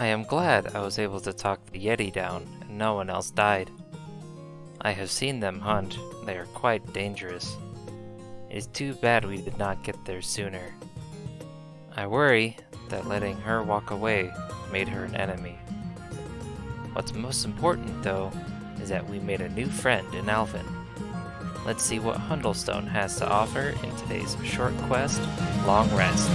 I am glad I was able to talk the Yeti down and no one else died. I have seen them hunt. They are quite dangerous. It is too bad we did not get there sooner. I worry that letting her walk away made her an enemy. What's most important, though, is that we made a new friend in Alvin. Let's see what Hundlestone has to offer in today's short quest, Long Rest.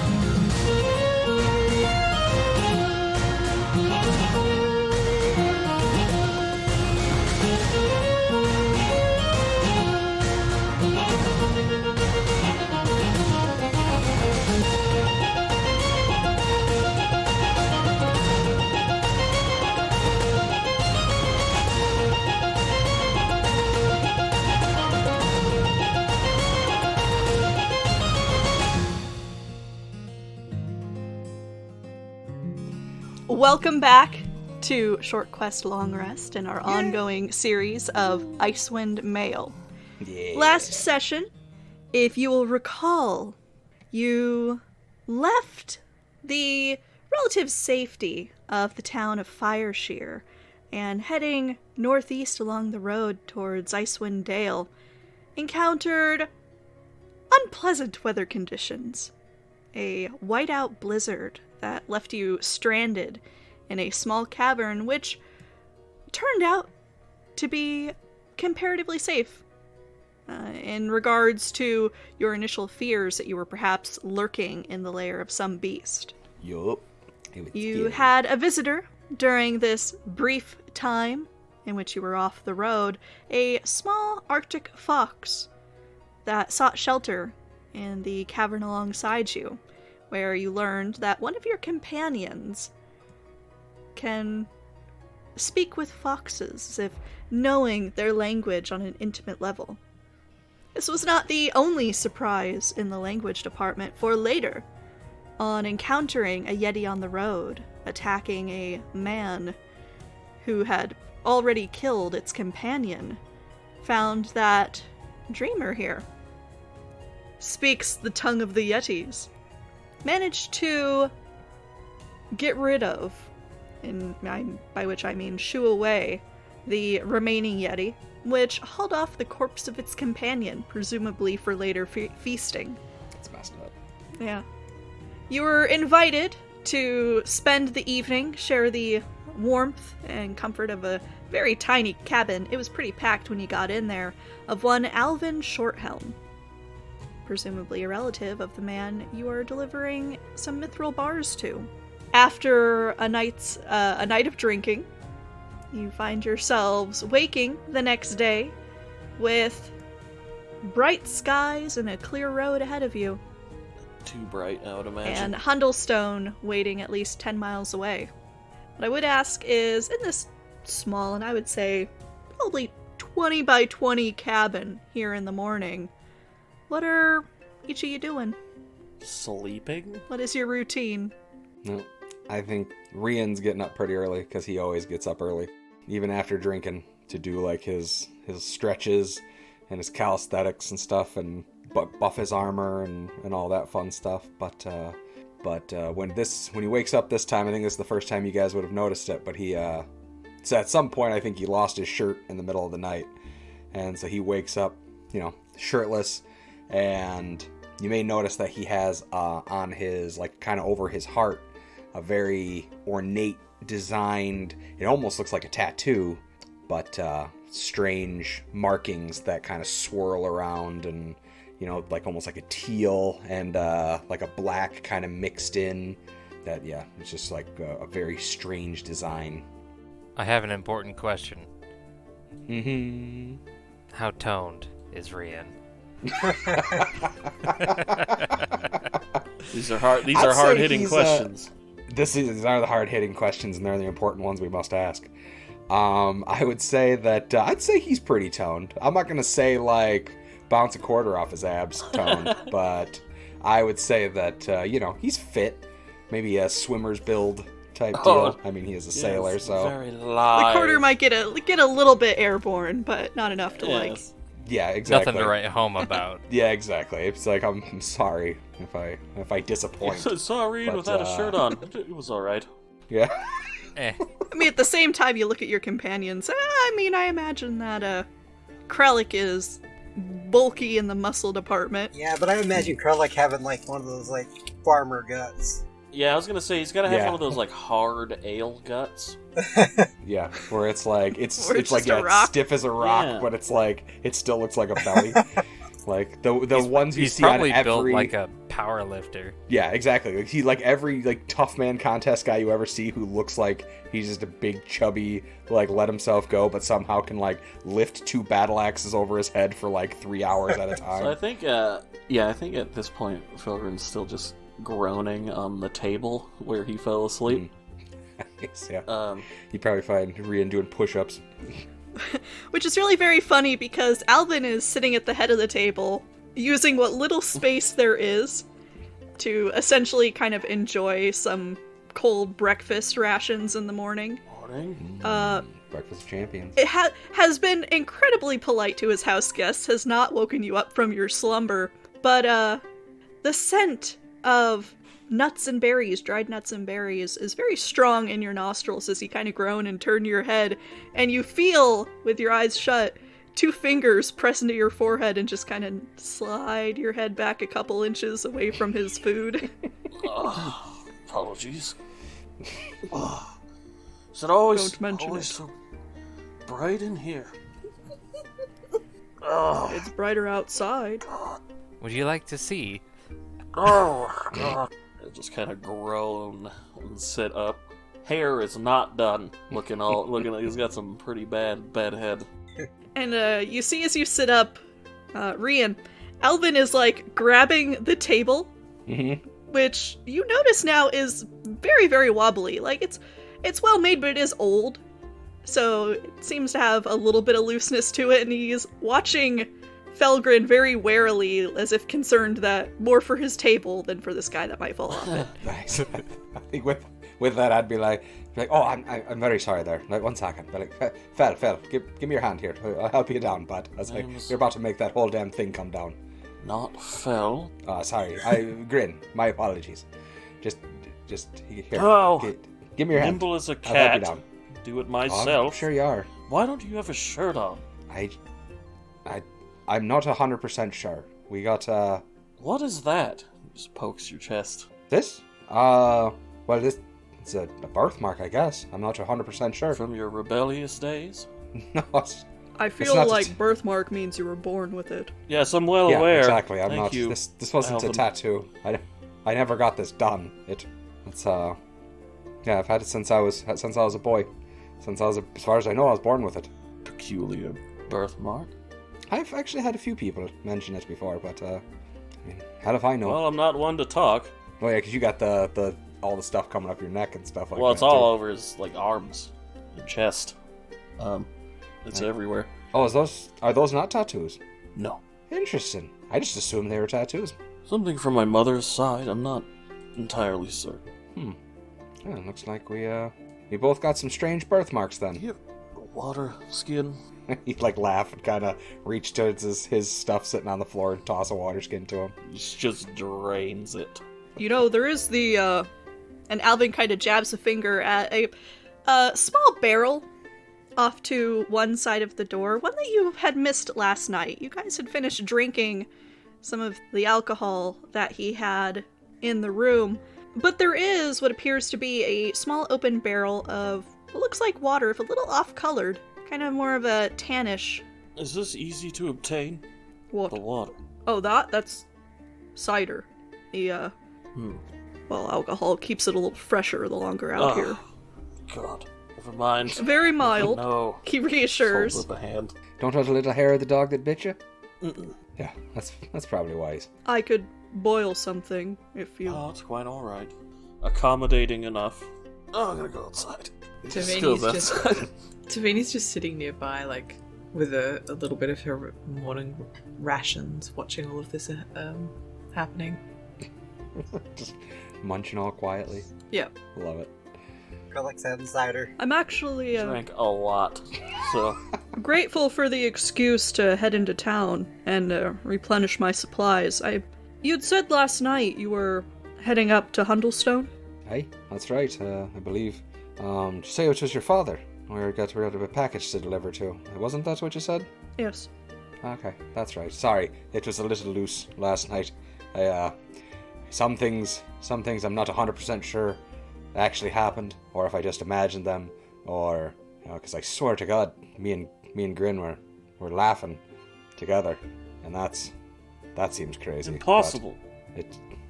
Welcome back to Short Quest Long Rest and our ongoing series of Icewind Mail. Yeah. Last session, if you will recall, you left the relative safety of the town of Fireshear and heading northeast along the road towards Icewind Dale, encountered unpleasant weather conditions. A whiteout blizzard that left you stranded in a small cavern, which turned out to be comparatively safe. In regards to your initial fears that you were perhaps lurking in the lair of some beast. Yup. You had a visitor during this brief time in which you were off the road, a small Arctic fox that sought shelter in the cavern alongside you, where you learned that one of your companions can speak with foxes as if knowing their language on an intimate level. This was not the only surprise in the language department, for later, on encountering a Yeti on the road, attacking a man who had already killed its companion, found that Dreamer here speaks the tongue of the Yetis. Managed to get rid of, by which I mean shoo away, the remaining Yeti, which hauled off the corpse of its companion, presumably for later feasting. It's messed up. Yeah. You were invited to spend the evening, share the warmth and comfort of a very tiny cabin. It was pretty packed when you got in there, of one Alvin Shorthelm, presumably a relative of the man you are delivering some mithril bars to. After a night of drinking, you find yourselves waking the next day with bright skies and a clear road ahead of you. Too bright, I would imagine. And Hundlestone waiting at least 10 miles away. What I would ask is, in this small, and I would say probably 20 by 20 cabin here in the morning, what are each of you doing? Sleeping? What is your routine? No, I think Rian's getting up pretty early, because he always gets up early, even after drinking, to do like his stretches and his calisthenics and stuff, and buff his armor and all that fun stuff. But when he wakes up this time, I think this is the first time you guys would have noticed it, but so at some point I think he lost his shirt in the middle of the night, and so he wakes up, shirtless. And you may notice that he has on his, like, kind of over his heart, a very ornate designed, it almost looks like a tattoo, but strange markings that kind of swirl around, and like almost like a teal and like a black kind of mixed in. That, yeah, it's just like a very strange design. I have an important question. Mm-hmm. How toned is Rian? These are hard-hitting questions. These are the hard-hitting questions, and they're the important ones we must ask. I would say that I'd say he's pretty toned. I'm not gonna say like bounce a quarter off his abs toned, but I would say that he's fit, maybe a swimmer's build type deal. I mean, he is a sailor, so very live. The quarter might get a little bit airborne, but not enough to Yeah, exactly. Nothing to write home about. Yeah, exactly. It's like I'm sorry if I disappoint. Sorry, but, without a shirt on. It was all right. Yeah. Eh. I mean, at the same time, you look at your companions. I mean, I imagine that Krellick is bulky in the muscle department. Yeah, but I imagine Krellick having like one of those like farmer guts. Yeah, I was gonna say he's gotta have one of those like hard ale guts. Yeah, where it's like it's Or it's like just a rock. stiff as a rock, Yeah. but it's like it still looks like a belly. Like the ones you He's see on probably built every like a power lifter. yeah, exactly. Like he like every like tough man contest guy you ever see who looks like he's just a big chubby like let himself go, but somehow can like lift 2 battle axes over his head for like 3 hours at a time. So I think, I think at this point, Felgren's still just groaning on the table where he fell asleep. Nice, yeah. You probably find Rian doing push-ups. Which is really very funny because Alvin is sitting at the head of the table, using what little space there is to essentially kind of enjoy some cold breakfast rations in the morning. Morning. Breakfast of Champions. It has been incredibly polite to his house guests, has not woken you up from your slumber, but the scent of nuts and berries, dried nuts and berries, is very strong in your nostrils as you kind of groan and turn your head, and you feel, with your eyes shut, 2 fingers press into your forehead and just kind of slide your head back a couple inches away from his food. Apologies. Is it always, Don't mention always it. so bright in here? It's brighter outside. Would you like to see? Oh, God. I just kind of groan and sit up. Hair is not done. Looking like he's got some pretty bad head. And you see as you sit up, Rian, Alvin is like grabbing the table, which you notice now is very, very wobbly. Like it's well made, but it is old. So it seems to have a little bit of looseness to it, and he's watching Felgrin very warily, as if concerned that more for his table than for this guy that might fall off it. Nice. I think with that I'd be like, oh, I'm very sorry there. Like 1 second. But like, Fel, give me your hand here. I'll help you down, bud. I was like, you're about to make that whole damn thing come down. Not Fel. Sorry. Grin. My apologies. Just here. Oh, give me your hand. nimble as a I'll help you cat. down. Do it Oh, myself. I'm sure you are. Why don't you have a shirt on? I'm not 100% sure. We got What is that? Just pokes your chest. this. Well, this it's a birthmark, I guess. I'm not 100% sure. From your rebellious days? No, I feel not like birthmark means you were born with it. Yes, I'm well yeah, aware. exactly. I'm Thank not. you. This wasn't Alvin. a tattoo. I never got this done. It's yeah. I've had it since I was a boy. As far as I know, I was born with it. Peculiar birthmark. I've actually had a few people mention it before, but I mean, how do I know? Well, I'm not one to talk. Oh yeah, because you got the all the stuff coming up your neck and stuff like Well, that. it's all over his like arms and chest. It's Right. everywhere. Oh, are those not tattoos? No. Interesting. I just assumed they were tattoos. Something from my mother's side. I'm not entirely certain. Yeah, it looks like we both got some strange birthmarks then. You have water skin. He'd like laugh and kind of reach towards his stuff sitting on the floor and toss a water skin to him. He just drains it. You know, there is the, and Alvin kind of jabs a finger at a small barrel off to one side of the door, one that you had missed last night. You guys had finished drinking some of the alcohol that he had in the room, but there is what appears to be a small open barrel of what looks like water, if a little off-colored, kind of more of a tannish. Is this easy to obtain? What? The water. Oh, that's cider. The, well, alcohol keeps it a little fresher the longer out here. God. Never mind. Very mild. No. He reassures. Hold up a hand. Don't want a little hair of the dog that bit you? Mm-mm. Yeah, that's probably wise. I could boil something if you. Oh, it's quite alright. Accommodating enough. Oh, I'm gonna go outside. Tavini's just sitting nearby, like, with a little bit of her morning rations, watching all of this happening. Just munching all quietly. Yeah. Love it. Krellick's having cider. I'm actually Drank a lot, so grateful for the excuse to head into town and replenish my supplies. You'd said last night you were heading up to Hundlestone? Hey, that's right. I believe Did you say it was your father? We got a package to deliver to. Wasn't that what you said? Yes. Okay, that's right. Sorry, it was a little loose last night. Some things I'm not 100% sure actually happened, or if I just imagined them, or because I swear to God, me and Grin were laughing together, and that seems crazy. Impossible.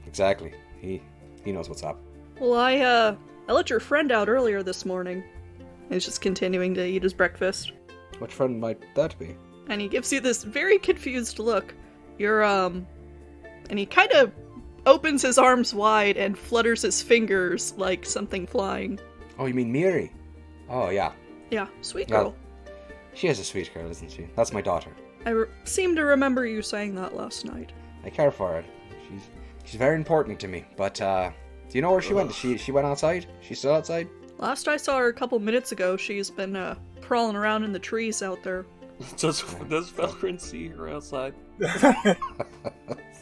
Exactly. He knows what's up. Well, I let your friend out earlier this morning. He's just continuing to eat his breakfast. What friend might that be? And he gives you this very confused look. And he kind of opens his arms wide and flutters his fingers like something flying. Oh, you mean Miri? Oh, yeah. Yeah, sweet girl. She is a sweet girl, isn't she? That's my daughter. I seem to remember you saying that last night. I care for her. She's very important to me. But, do you know where she went? She went outside? She's still outside? Last I saw her a couple minutes ago, she's been crawling around in the trees out there. Does Felgrin see her outside?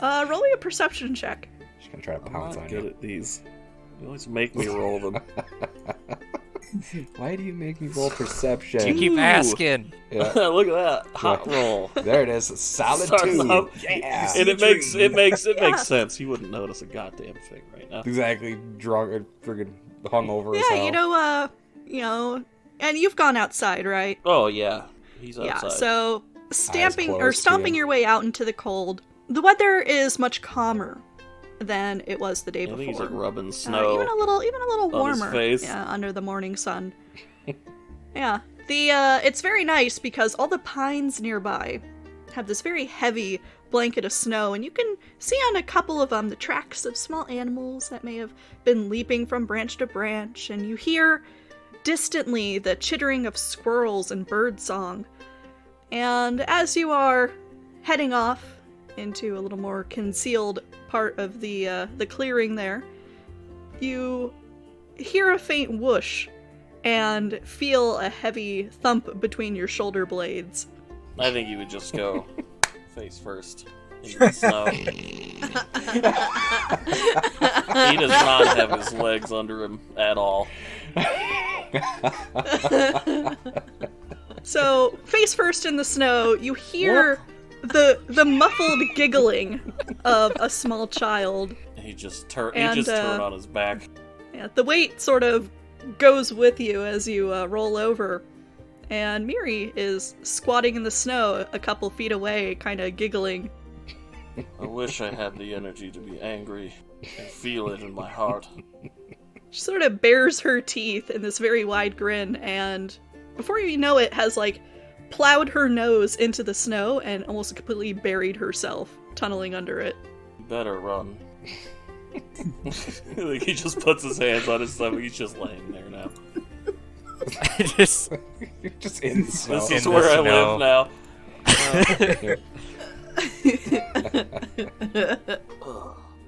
Roll me a perception check. She's gonna try to I'm pounce not on good you. at these. You always make me roll them. Why do you make me roll perception? You keep asking. Yeah. Look at that hot Yeah. roll. There it is. Solid Starts 2. up. Yeah. And it makes sense. You wouldn't notice a goddamn thing right now. Exactly. Drunk and friggin' hungover as Yeah, hell. and you've gone outside, right? Oh yeah, he's outside. Yeah, so closed, stomping too. your way out into the cold. The weather is much calmer than it was the day I before. think he's like rubbing snow. Even a little on his warmer. face. Yeah, under the morning sun. Yeah. It's very nice because all the pines nearby have this very heavy blanket of snow, and you can see on a couple of them the tracks of small animals that may have been leaping from branch to branch, and you hear distantly the chittering of squirrels and bird song. And as you are heading off into a little more concealed part of the clearing there, you hear a faint whoosh and feel a heavy thump between your shoulder blades. I think you would just go face first into the snow. He does not have his legs under him at all. So, face first in the snow, you hear the muffled giggling of a small child. He just turned And, on his back. Yeah, the weight sort of goes with you as you roll over. And Miri is squatting in the snow a couple feet away, kind of giggling. I wish I had the energy to be angry and feel it in my heart. She sort of bares her teeth in this very wide grin, and before you know it, has plowed her nose into the snow and almost completely buried herself, tunneling under it. You better run. Like he just puts his hands on his stomach. He's just laying there now. Just You're just in the snow. This is In where the I snow. live now.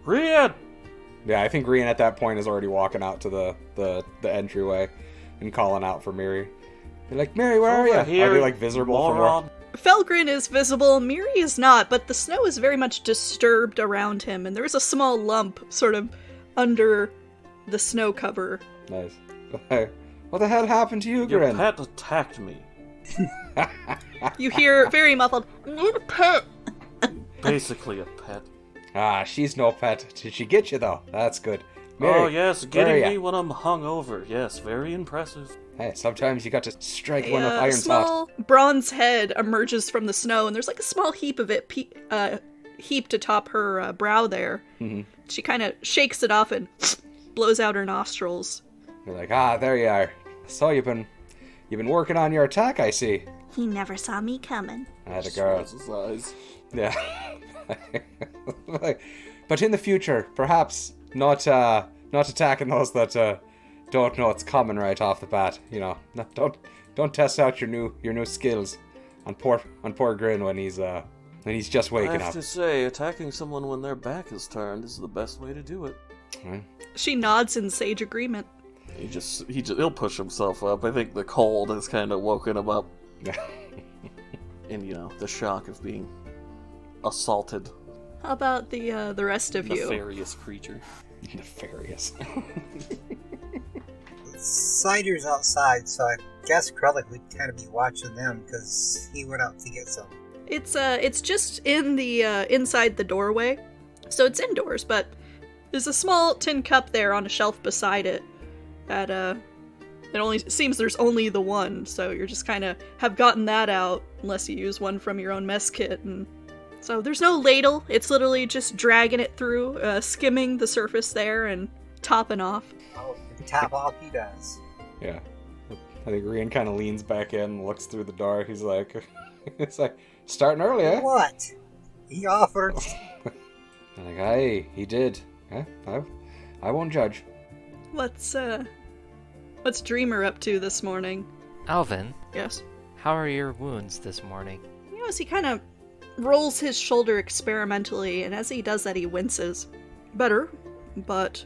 Rian! Yeah, I think Grin at that point is already walking out to the entryway and calling out for Miri. They're like, Miri, where are you? Here, Are they visible from where? moron. Felgrin is visible, Miri is not, but the snow is very much disturbed around him, and there is a small lump sort of under the snow cover. Nice. What the hell happened to you, Your Grin? pet attacked me. You hear very muffled, "Need a pet." Basically a pet. Ah, she's no pet. Did she get you, though? That's good. Miri, Oh yes, where getting are me ya? when I'm hungover. Yes, very impressive. Hey, sometimes you got to strike one with A iron hot. small bronze head emerges from the snow, and there's a small heap of it heaped atop her brow there. Mhm. She kind of shakes it off and blows out her nostrils. You're like, there you are. So you've been working on your attack, I see. He never saw me coming. I had a girl. Rolls his eyes. Yeah. But in the future, perhaps not attacking those that don't know it's coming right off the bat. Don't test out your new skills on poor Grin when he's just I waking have up. to say, attacking someone when their back is turned is the best way to do it. Right? She nods in sage agreement. He'll push himself up. I think the cold has kind of woken him up, Yeah. and the shock of being assaulted. How about the rest of you? Nefarious creature. Nefarious. Cider's outside, so I guess Krellick would kind of be watching them because he went out to get some. It's just in the inside the doorway, so it's indoors. But there's a small tin cup there on a shelf beside it. That it only seems there's only the one, so you're just kind of have gotten that out unless you use one from your own mess kit. And so there's no ladle. It's literally just dragging it through, skimming the surface there and topping off. Oh, top off he does. Yeah. I think Rian kind of leans back in, looks through the door. He's like, it's like, starting early, eh? What? He offered. I'm like, aye, he did. Eh? I won't judge. What's Dreamer up to this morning? Alvin, Yes. how are your wounds this morning? You know, as he kind of rolls his shoulder experimentally, and as he does that, he winces. Better, but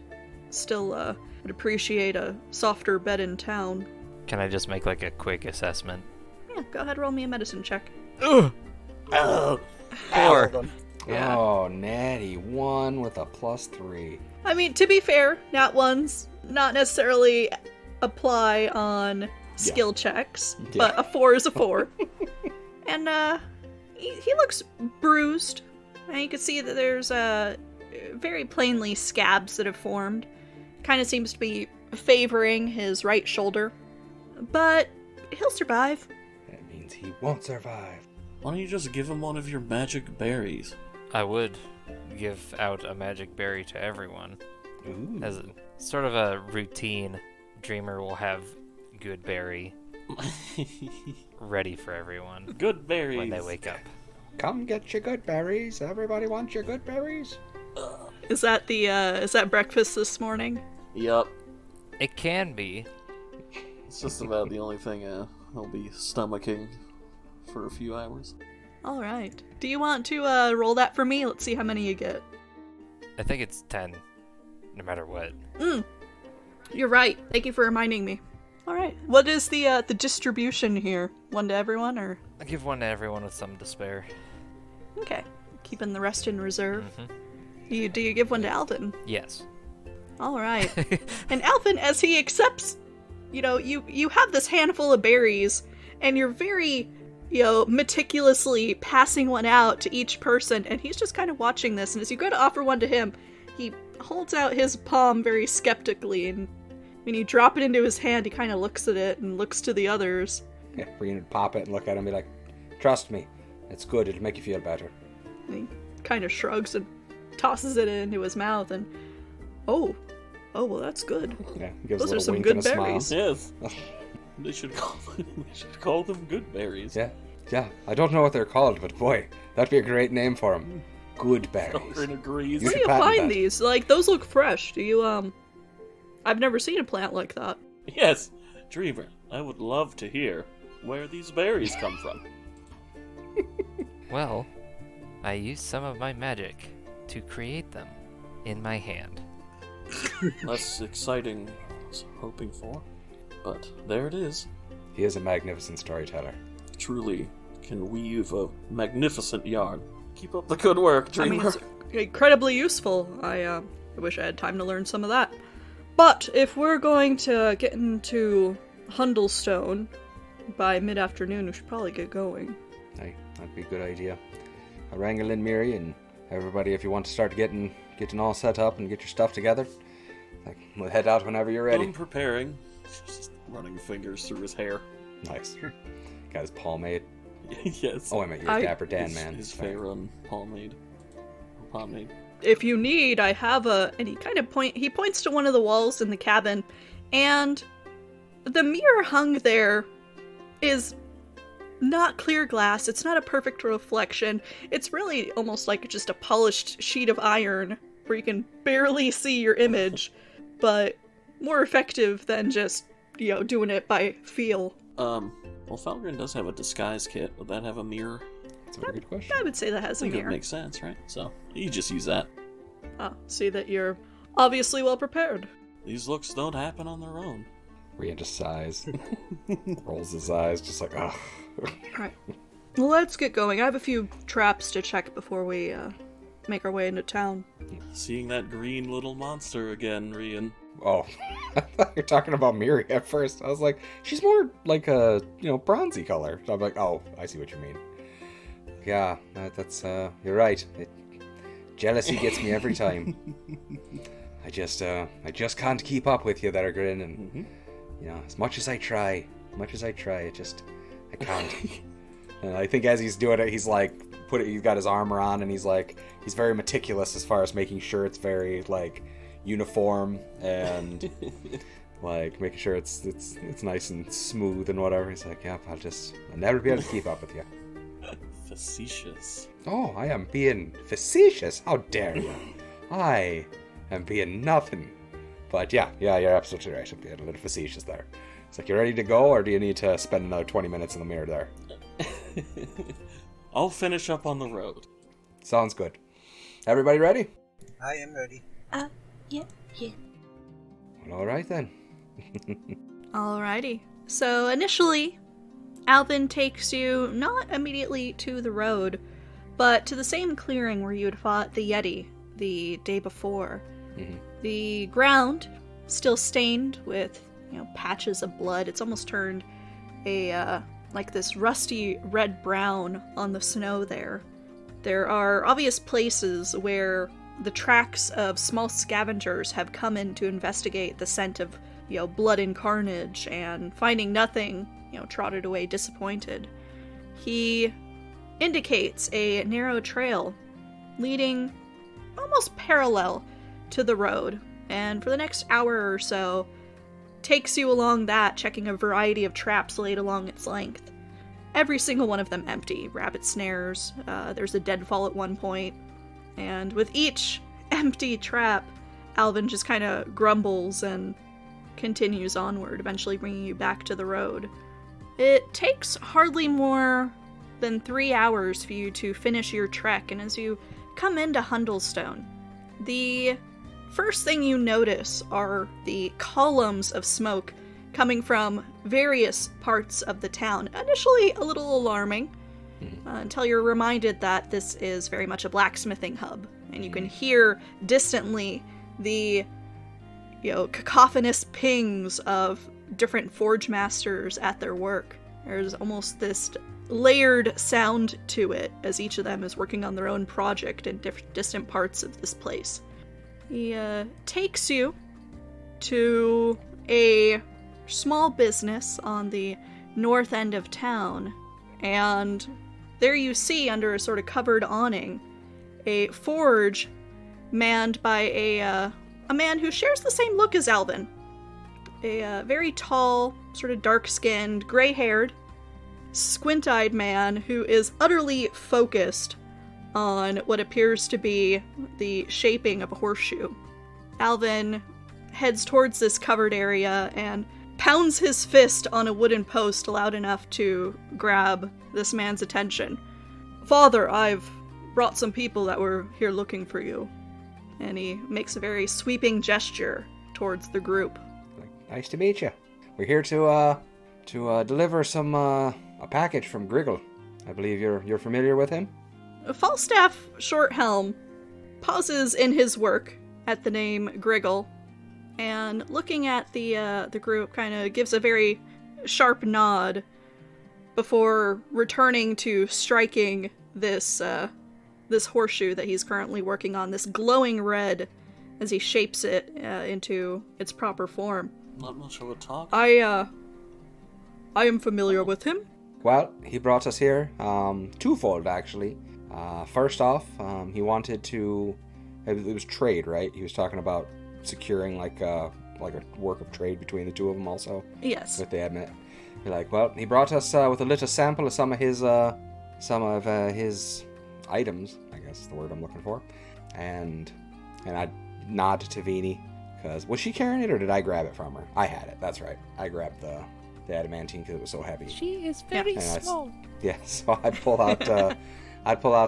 still would appreciate a softer bed in town. Can I just make like a quick assessment? Yeah, go ahead, roll me a medicine check. Ugh! Oh, 4. Yeah. Oh, natty 1 with a +3. I mean, to be fair, nat ones not necessarily apply on skill checks, but a 4 is a 4. And he looks bruised, and you can see that there's very plainly scabs that have formed. Kind of seems to be favoring his right shoulder, but he'll survive. That means he won't survive. why don't you just give him one of your magic berries? I would give out a magic berry to everyone. Ooh. As a, sort of a routine, Dreamer will have good berry ready for everyone Good berries. when they wake up. Come get your good berries. Everybody wants your good berries. Is that breakfast this morning? Yup. It can be. It's just about the only thing I'll be stomaching for a few hours. All right. Do you want to roll that for me? Let's see how many you get. I think it's 10, no matter what. You're right. Thank you for reminding me. All right. What is the distribution here? One to everyone, or I give one to everyone with some to spare. okay, keeping the rest in reserve. Mm-hmm. Do you give one to Alvin? Yes. All right. And Alvin, as he accepts, you have this handful of berries, and you're very, meticulously passing one out to each person, and he's just kind of watching this. And as you go to offer one to him, he holds out his palm very skeptically, and when you drop it into his hand, he kind of looks at it and looks to the others. Yeah, Rian would pop it and look at him and be like, trust me, it's good. It'll make you feel better. And he kind of shrugs and tosses it into his mouth, and oh, well, that's good. Yeah, he gives Those a are little some wink good and a berries. smile. Yes. They should call them good berries. Yeah. I don't know what they're called, but boy, that'd be a great name for them. Good berries. Grin agrees. You Where do should you patent find that. these? Like, those look fresh. Do you, I've never seen a plant like that. Yes, Dreamer, I would love to hear where these berries come from. Well, I used some of my magic to create them in my hand. Less exciting than I was hoping for, but there it is. He is a magnificent storyteller. Truly can weave a magnificent yarn. Keep up the good work, I mean, Dreamer. it's incredibly useful. I wish I had time to learn some of that. But if we're going to get into Hundlestone by mid-afternoon, we should probably get going. Hey, that'd be a good idea. I'll wrangle in Miri and everybody, if you want to start getting all set up and get your stuff together, like, we'll head out whenever you're ready. I'm preparing. Just running fingers through his hair. Nice. Got his pomade. Yes. Oh, I meant you're Dapper Dan, man. His Faerun pomade. If you need, I have and he kind of points to one of the walls in the cabin, and the mirror hung there is not clear glass. It's not a perfect reflection. It's really almost like just a polished sheet of iron where you can barely see your image, but more effective than just, doing it by feel. Well, Falgrin does have a disguise kit. Would that have a mirror? That's a very good question. I would say that I has a think it mirror. makes sense, right? So, you just use that. See that you're obviously well prepared. These looks don't happen on their own. Rian just sighs. Rolls his eyes, just like, ugh. Alright. Well, let's get going. I have a few traps to check before we make our way into town. Seeing that green little monster again, Rian. Oh, I thought you were talking about Miri at first. I was like, she's more like a, bronzy color. So I'm like, oh, I see what you mean. Yeah, that's, you're right. Jealousy gets me every time. I just can't keep up with you there, Grin, and, as much as I try, I can't. And I think as he's doing it, he's like, he's got his armor on, and he's very meticulous as far as making sure it's very, like, uniform, and, like, making sure it's nice and smooth and whatever. He's like, yep, I'll never be able to keep up with you. Facetious. Oh, I am being facetious. How dare you? I am being nothing. But yeah, you're absolutely right. I'm being a little facetious there. It's like, you ready to go, or do you need to spend another 20 minutes in the mirror there? I'll finish up on the road. Sounds good. Everybody ready? I am ready. Yeah. Well, all right then. Alrighty. So initially, Alvin takes you not immediately to the road, but to the same clearing where you had fought the Yeti the day before. Mm-hmm. The ground still stained with, patches of blood. It's almost turned like this rusty red-brown on the snow there. There are obvious places where the tracks of small scavengers have come in to investigate the scent of, blood and carnage, and finding nothing, trotted away disappointed. He indicates a narrow trail leading almost parallel to the road, and for the next hour or so takes you along that, checking a variety of traps laid along its length. Every single one of them empty. Rabbit snares, there's a deadfall at one point, and with each empty trap, Alvin just kind of grumbles and continues onward, eventually bringing you back to the road. It takes hardly more than 3 hours for you to finish your trek, and as you come into Hundlestone, the first thing you notice are the columns of smoke coming from various parts of the town. Initially a little alarming, until you're reminded that this is very much a blacksmithing hub, and you can hear distantly the cacophonous pings of different forge masters at their work. There's almost this layered sound to it, as each of them is working on their own project in distant parts of this place. He takes you to a small business on the north end of town, and there you see, under a sort of covered awning, a forge manned by a man who shares the same look as Alvin. A very tall, sort of dark-skinned, gray-haired, squint-eyed man who is utterly focused on what appears to be the shaping of a horseshoe. Alvin heads towards this covered area and pounds his fist on a wooden post loud enough to grab this man's attention. "Father, I've brought some people that were here looking for you." And he makes a very sweeping gesture towards the group. Nice to meet you. We're here to deliver a package from Griggle. I believe you're familiar with him? Falstaff Shorthelm pauses in his work at the name Griggle, and looking at the group, kind of gives a very sharp nod before returning to striking this horseshoe that he's currently working on, this glowing red, as he shapes it into its proper form. Not much of a talk. I am familiar with him. Well, he brought us here, twofold actually. First off, he wanted to, it was trade, right? He was talking about securing like a work of trade between the two of them also. Yes. With the admit. He brought us with a little sample of some of his items, I guess is the word I'm looking for. And I nod to Vini, because was she carrying it or did I grab it from her? I had it, that's right. I grabbed the adamantine because it was so heavy. She is very small. Yeah, so I'd pull out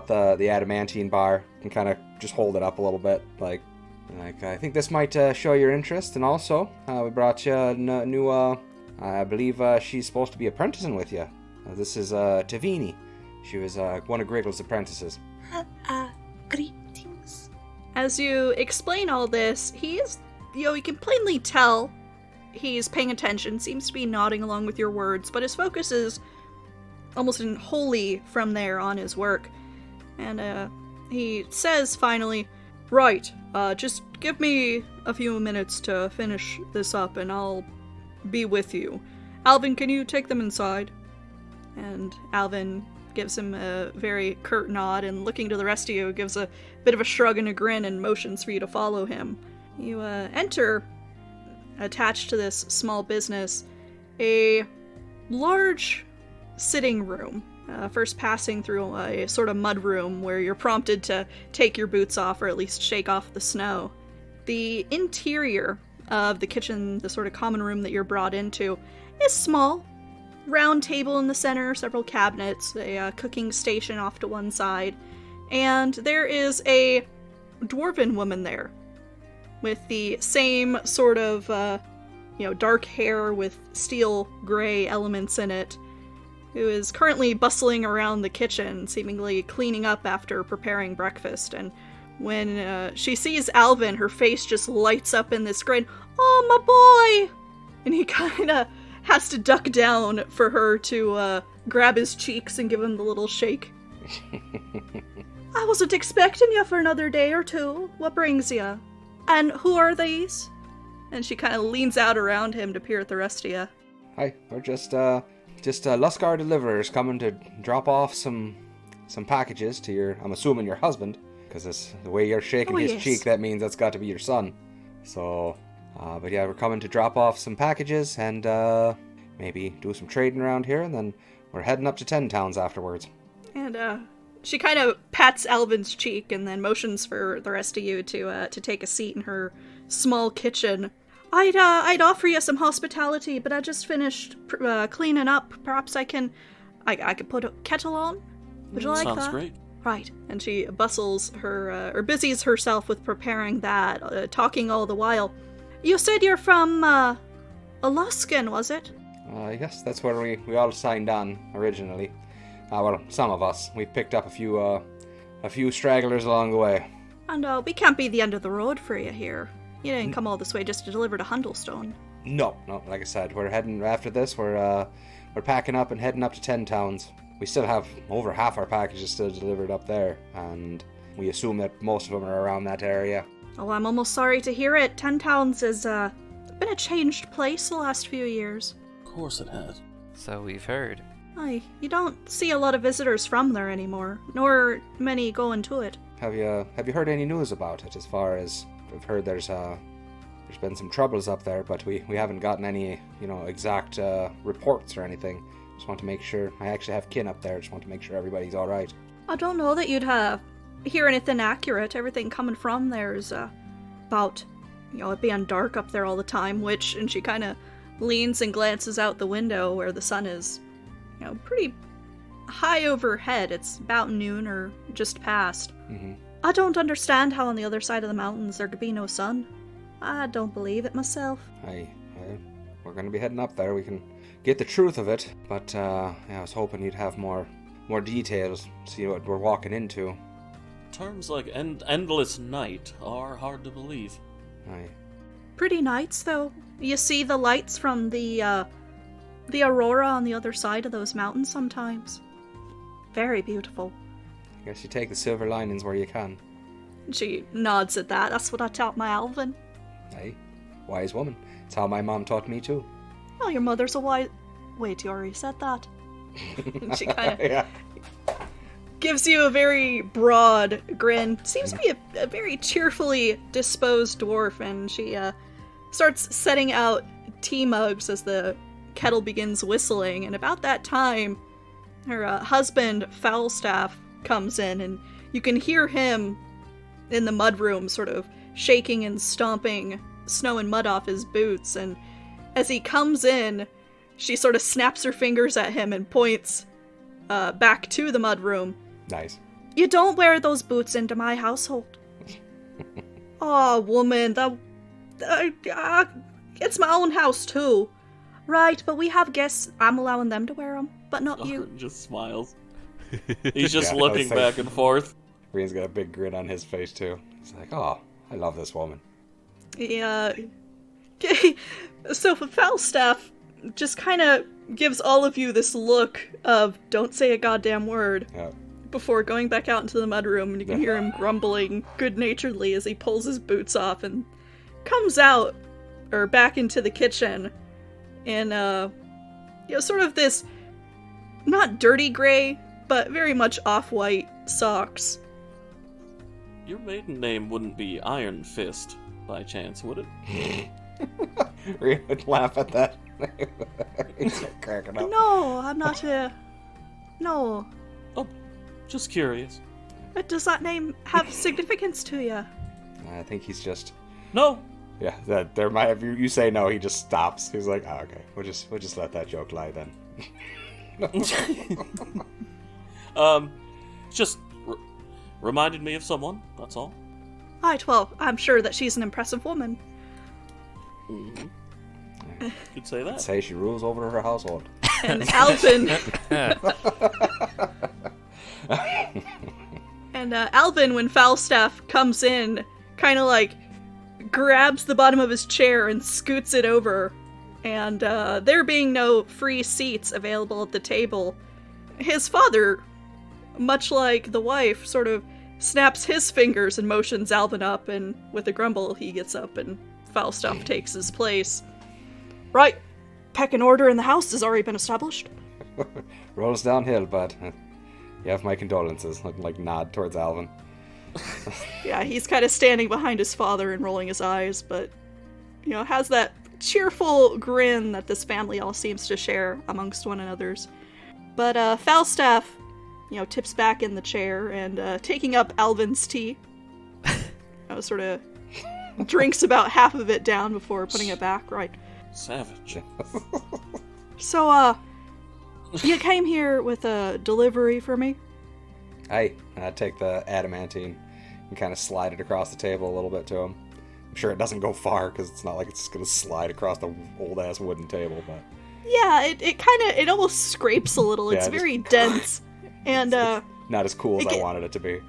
the adamantine bar and kind of just hold it up a little bit, like I think this might show your interest. And also, we brought you a new, I believe she's supposed to be apprenticing with you. This is Tavini. She was one of Griggle's apprentices. Greetings. As you explain all this, he is you can plainly tell he's paying attention, seems to be nodding along with your words, but his focus is almost wholly from there on his work. And he says finally, right, just give me a few minutes to finish this up and I'll be with you. Alvin, can you take them inside? And Alvin gives him a very curt nod, and looking to the rest of you, gives a bit of a shrug and a grin and motions for you to follow him. You enter, attached to this small business, a large sitting room. First passing through a sort of mud room where you're prompted to take your boots off or at least shake off the snow. The interior of the kitchen, the sort of common room that you're brought into, is small. Round table in the center, several cabinets, a cooking station off to one side, and there is a dwarven woman there with the same sort of, dark hair with steel gray elements in it, who is currently bustling around the kitchen, seemingly cleaning up after preparing breakfast. And when she sees Alvin, her face just lights up in this grin. "Oh, my boy!" And he kind of has to duck down for her to grab his cheeks and give him the little shake. "I wasn't expecting you for another day or two. What brings you? And who are these?" And she kind of leans out around him to peer at the rest of you. Hi, we're just Luscar deliverers coming to drop off some packages to your, I'm assuming your husband, because the way you're shaking his cheek, that means that's got to be your son. So, but yeah, we're coming to drop off some packages and maybe do some trading around here, and then we're heading up to 10 towns afterwards. And she kind of pats Alvin's cheek and then motions for the rest of you to take a seat in her small kitchen. I'd offer you some hospitality, but I just finished cleaning up. Perhaps I could put a kettle on. Would you like that? Sounds great. Right. And she bustles or busies herself with preparing that, talking all the while. You said you're from Alaskan, was it? Yes, that's where we all signed on originally. Well, some of us. We picked up a few stragglers along the way. And we can't be the end of the road for you here. You didn't come all this way just to deliver to Hundlestone. No, like I said, we're heading after this. We're packing up and heading up to 10 towns. We still have over half our packages still delivered up there, and we assume that most of them are around that area. Oh, I'm almost sorry to hear it. 10 towns has been a changed place the last few years. Of course it has. So we've heard. Aye, you don't see a lot of visitors from there anymore, nor many going to it. Have you heard any news about it? As far as I've heard, there's been some troubles up there, but we haven't gotten any exact reports or anything. Just want to make sure. I actually have kin up there. Just want to make sure everybody's all right. I don't know that you'd hear anything accurate. Everything coming from there is about it being dark up there all the time. And she kind of leans and glances out the window where the sun is pretty high overhead. It's about noon or just past. Mm-hmm. I don't understand how on the other side of the mountains there could be no sun. I don't believe it myself. We're going to be heading up there. We can get the truth of it, but I was hoping you'd have more details, see what we're walking into. Terms like endless night are hard to believe. Aye. Pretty nights, though. You see the lights from the aurora on the other side of those mountains sometimes. Very beautiful. I guess you take the silver linings where you can. She nods at that. That's what I taught my Alvin. Aye. Wise woman. It's how my mom taught me too. Oh, your mother's a wise... Wait, you already said that. She kind of gives you a very broad grin. Seems to be a very cheerfully disposed dwarf, and she starts setting out tea mugs as the kettle begins whistling. And about that time, her husband, Foulstaff, comes in, and you can hear him in the mudroom sort of shaking and stomping snow and mud off his boots. And as he comes in, she sort of snaps her fingers at him and points back to the mudroom. Nice. You don't wear those boots into my household. Oh, woman, it's my own house too. Right, but we have guests. I'm allowing them to wear them, but not you. Just smiles. He's just looking back and forth. Rian's got a big grin on his face too. He's like, "Oh, I love this woman." Yeah. Okay. So Falstaff just kind of gives all of you this look of don't say a goddamn word before going back out into the mudroom, and you can hear him grumbling good-naturedly as he pulls his boots off and comes out, or back into the kitchen in, sort of this, not dirty gray, but very much off-white socks. Your maiden name wouldn't be Iron Fist, by chance, would it? Rhea would laugh at that. He's cracking up. No, I'm not No. Oh, just curious. But does that name have significance to you? I think he's just... No! Yeah, that there might have you say no, he just stops. He's like, oh, okay, we'll just let that joke lie then. Just reminded me of someone, that's all. Right, well, I'm sure that she's an impressive woman. Mm-hmm. Could say that. I'd say she rules over her household. And Alvin... and Alvin, when Falstaff comes in, kind of like grabs the bottom of his chair and scoots it over. And there being no free seats available at the table, his father, much like the wife, sort of snaps his fingers and motions Alvin up, and with a grumble, he gets up and Falstaff takes his place. Right, peck and order in the house has already been established. Rolls downhill, but you have my condolences. Like nod towards Alvin. Yeah, he's kind of standing behind his father and rolling his eyes, but, has that cheerful grin that this family all seems to share amongst one another's. But Falstaff, tips back in the chair and taking up Alvin's tea, sort of drinks about half of it down before putting it back. Right. Savage. So, you came here with a delivery for me? I take the adamantine and kind of slide it across the table a little bit to him. I'm sure it doesn't go far, because it's not like it's going to slide across the old-ass wooden table, but... Yeah, it almost scrapes a little. It's very dense. And, not as cool as I wanted it to be.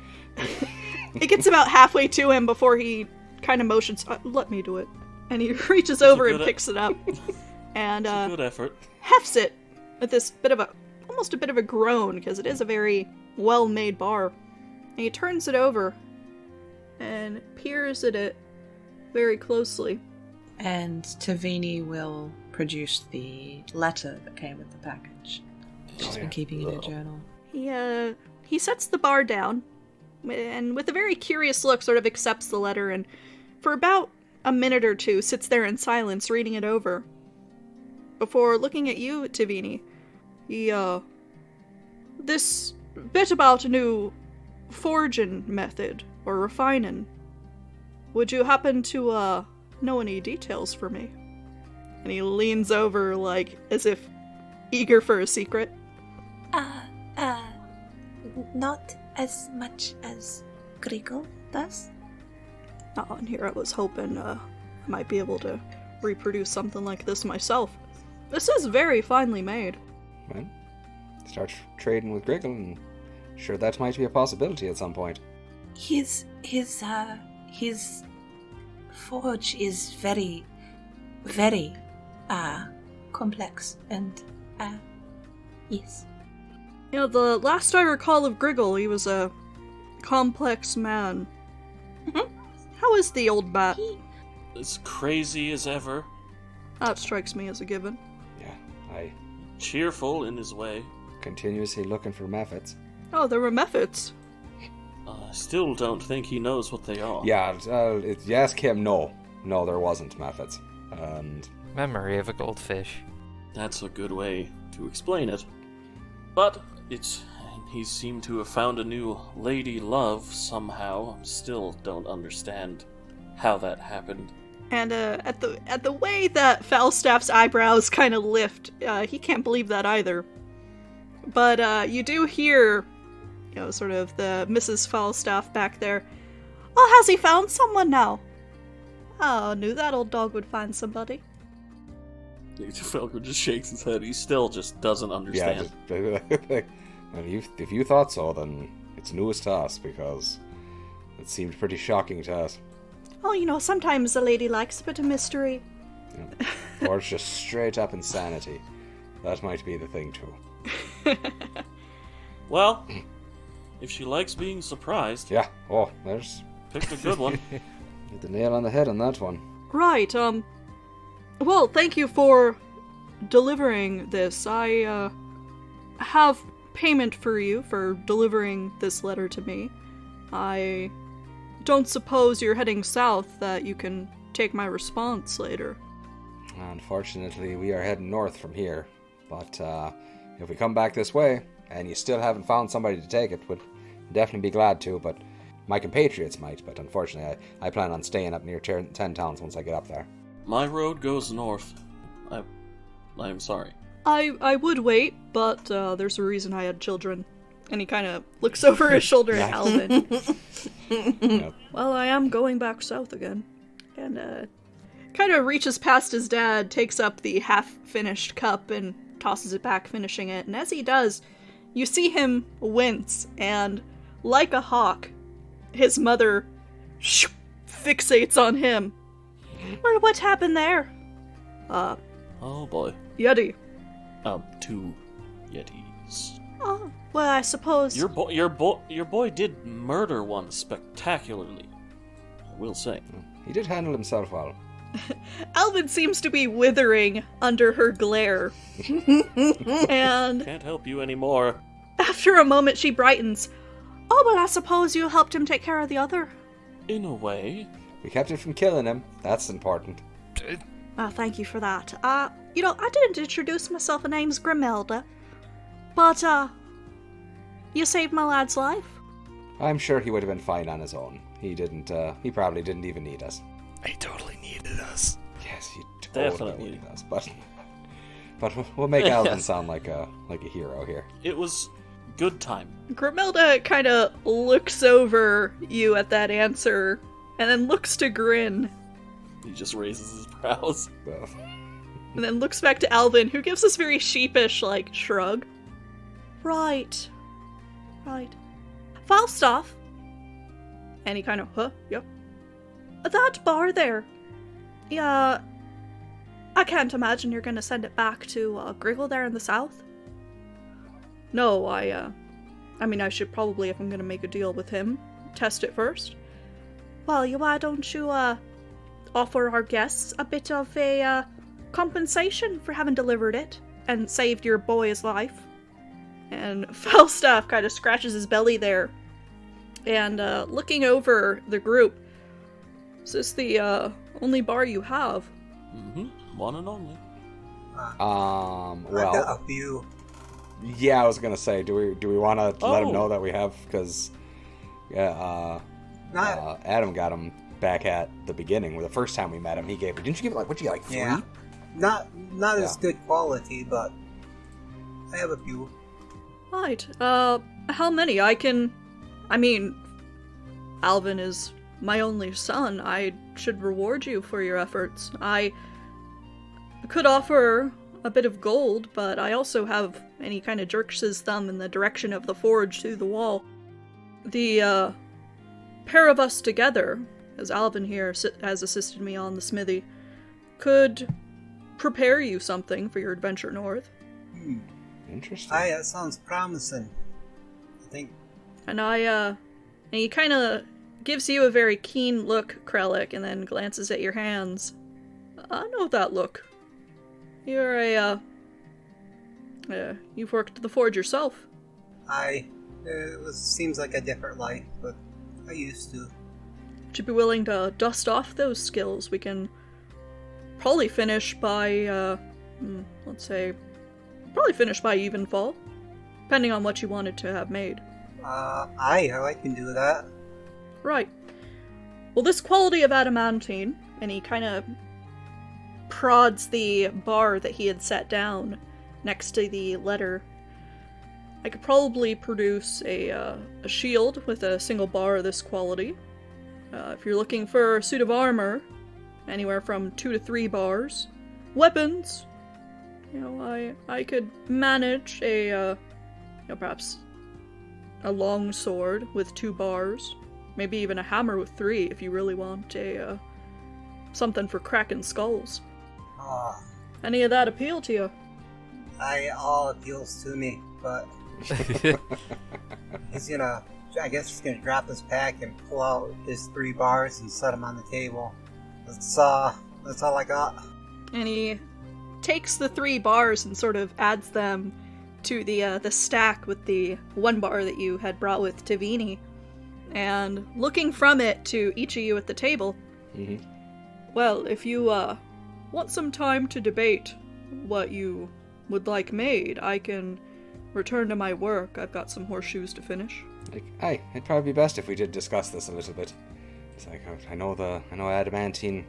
It gets about halfway to him before he kind of motions, let me do it. And he reaches over and picks it up. And, good effort. Hefts it with this almost a bit of a groan, because it is a very well-made bar. And he turns it over and peers at it very closely. And Tavini will produce the letter that came with the package. She's been keeping in her journal. He sets the bar down, and with a very curious look sort of accepts the letter, and for about a minute or two sits there in silence reading it over. Before looking at you, Tavini, this bit about a new forging method, or refining, would you happen to, know any details for me? And he leans over, like, as if eager for a secret. Not as much as Griggle does. Oh, and here I was hoping, I might be able to reproduce something like this myself. This is very finely made. Well, start trading with Griggle, and sure that might be a possibility at some point. His forge is very, very, complex, and, yes. The last I recall of Griggle, he was a complex man. Mm-hmm. How is the old bat? As crazy as ever. That strikes me as a given. Yeah, cheerful in his way. Continuously looking for methods. Oh, there were methods. I still don't think he knows what they are. Yeah, you ask him, no, there wasn't methods. And Memory of a goldfish. That's a good way to explain it. But he seemed to have found a new lady love somehow. Still don't understand how that happened. And at the way that Falstaff's eyebrows kind of lift, he can't believe that either. But you do hear, sort of the Mrs. Falstaff back there. Well, has he found someone now? Oh, knew that old dog would find somebody. Falco just shakes his head. He still just doesn't understand. Yeah, if you thought so, then it's news to us, because it seemed pretty shocking to us. Oh, sometimes a lady likes a bit of mystery. Yeah. Or it's just straight up insanity. That might be the thing too. Well, if she likes being surprised, Yeah. Oh, there's picked a good one. hit the nail on the head on that one. Right, well, thank you for delivering this. I, have payment for you for delivering this letter to me. I don't suppose you're heading south that you can take my response later. Unfortunately, we are heading north from here. But if we come back this way, and you still haven't found somebody to take it, would definitely be glad to, but my compatriots might, but unfortunately I plan on staying up near 10 towns once I get up there. My road goes north. I'm sorry. I would wait, but there's a reason I had children. And he kind of looks over his shoulder at Alvin. Yep. Well, I am going back south again. And kind of reaches past his dad, takes up the half-finished cup and tosses it back, finishing it. And as he does, you see him wince, and like a hawk, his mother fixates on him. Well, what happened there? Oh boy. Yeti. 2 Yetis. Oh, well, I suppose... Your boy did murder one spectacularly, I will say. He did handle himself well. Alvin seems to be withering under her glare. And Can't help you anymore. after a moment she brightens. Oh, well, I suppose you helped him take care of the other. In a way. We kept him from killing him. That's important. Thank you for that. I didn't introduce myself. My name's Grimelda. But, you saved my lad's life. I'm sure he would have been fine on his own. He probably didn't even need us. He totally needed us. Yes, he totally Definitely. needed us. But we'll make Alvin sound like a hero here. It was good time. Grimelda kind of looks over you at that answer, and then looks to Grin, He just raises his brows. Well, and then looks back to Alvin, who gives this very sheepish, shrug. Right. Falstaff. And he kind of, yep. That bar there. Yeah, I can't imagine you're gonna send it back to Griggle there in the south. No, I should probably, if I'm gonna make a deal with him, test it first. Well, why don't you, offer our guests a bit of a, compensation for having delivered it and saved your boy's life? And Falstaff kind of scratches his belly there. And, looking over the group, is this the, only bar you have? Mm-hmm. One and only. I've got a few. Yeah, I was gonna say, do we want to let him Oh. know that we have? Because Adam got him back at the beginning. The first time we met him, he gave. Didn't you give it 3? Yeah. Not as Yeah. good quality, but I have a few. Right, how many? Alvin is my only son. I should reward you for your efforts. I could offer a bit of gold, but I also have, and he kind of jerks his thumb in the direction of the forge through the wall. The, pair of us together, as Alvin here has assisted me on the smithy, could prepare you something for your adventure north. Interesting. That sounds promising. I think. And and he kind of gives you a very keen look, Krellick, and then glances at your hands. I know that look. You're you've worked at the forge yourself. Seems like a different life, but I used to. Would you be willing to dust off those skills? We can probably finish by, probably finish by evenfall, depending on what you wanted to have made. I can do that. Right. Well, this quality of adamantine, and he kind of prods the bar that he had set down next to the letter. I could probably produce a shield with a single bar of this quality. If you're looking for a suit of armor, anywhere from 2 to 3 bars. Weapons, I could manage a, perhaps a long sword with 2 bars. maybe even a hammer with 3 if you really want a something for cracking skulls. Ah, Any of that appeal to you? all appeals to me, but he's gonna, I guess he's gonna drop his pack and pull out his 3 bars and set them on the table. That's all I got. And he takes the 3 bars and sort of adds them to the stack with the 1 bar that you had brought with Tavini. And looking from it to each of you at the table, well, if you want some time to debate what you would like made, I can return to my work. I've got some horseshoes to finish. Aye, it'd probably be best if we did discuss this a little bit. It's like, I know adamantine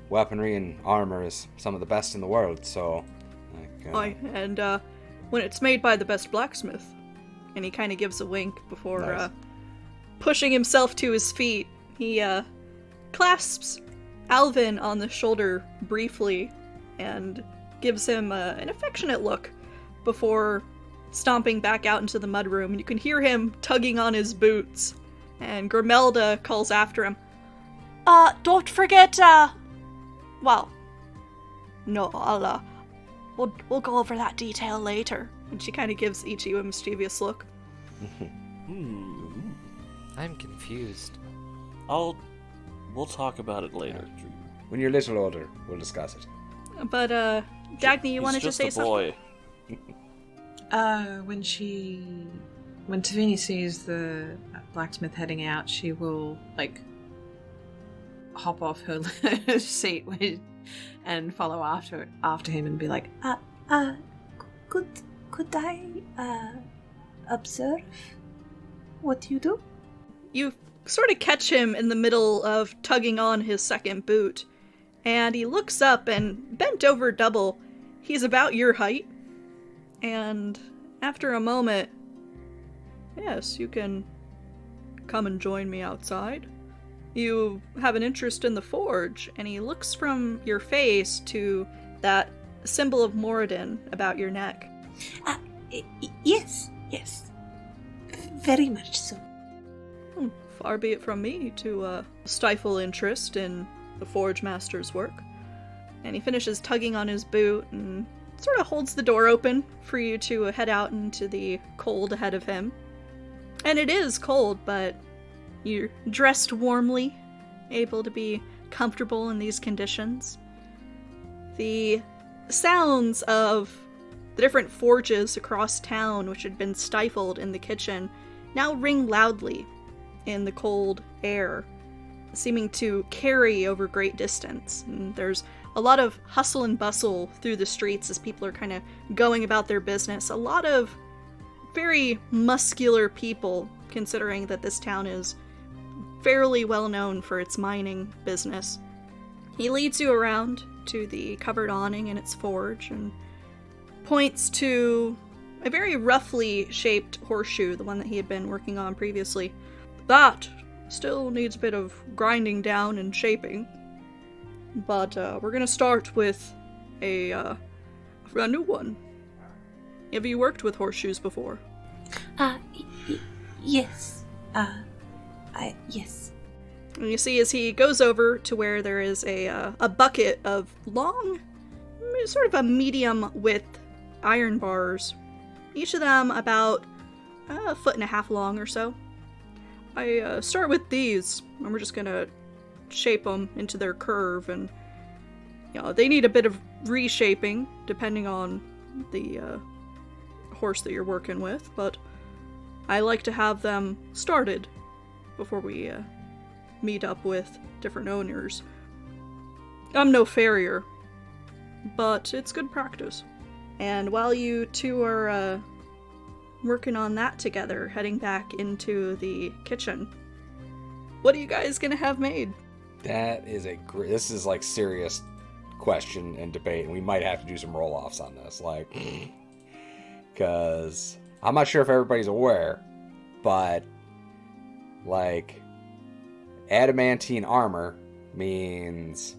weaponry and armor is some of the best in the world, so... Aye, and when it's made by the best blacksmith. And he kind of gives a wink before Nice. Pushing himself to his feet. He clasps Alvin on the shoulder briefly and gives him an affectionate look before stomping back out into the mudroom. And you can hear him tugging on his boots. And Grimelda calls after him, don't forget, well, no, I'll, we'll go over that detail later. And she kind of gives each of you a mischievous look. I'm confused. We'll talk about it later, Drew. When you're a little older, we'll discuss it. But, Dagny, you wanted to say something? He's just a boy. When Tavini sees the blacksmith heading out, she will, hop off her seat and follow after him and be like, Could I observe what you do? You sort of catch him in the middle of tugging on his second boot, and he looks up and, bent over double, he's about your height. And after a moment, yes, you can come and join me outside. You have an interest in the forge, and he looks from your face to that symbol of Moradin about your neck. Yes. Very much so. Far be it from me to stifle interest in the Forge Master's work. And he finishes tugging on his boot and sort of holds the door open for you to head out into the cold ahead of him. And it is cold, but you're dressed warmly, able to be comfortable in these conditions. The sounds of the different forges across town, which had been stifled in the kitchen, now ring loudly in the cold air, seeming to carry over great distance. And there's a lot of hustle and bustle through the streets as people are kind of going about their business. A lot of very muscular people, considering that this town is fairly well known for its mining business. He leads you around to the covered awning in its forge and points to a very roughly shaped horseshoe, the one that he had been working on previously. That still needs a bit of grinding down and shaping, but we're gonna start with a new one. Have you worked with horseshoes before? Yes. Yes. And you see as he goes over to where there is a bucket of long, sort of a medium width iron bars, each of them about a 1.5 feet long or so. I start with these, and we're just gonna shape them into their curve, and they need a bit of reshaping depending on the horse that you're working with, but I like to have them started before we meet up with different owners. I'm no farrier, but it's good practice. And while you two are working on that together, heading back into the kitchen, what are you guys gonna have made? That is this is like serious question and debate, and we might have to do some roll-offs on this, because I'm not sure if everybody's aware, but adamantine armor means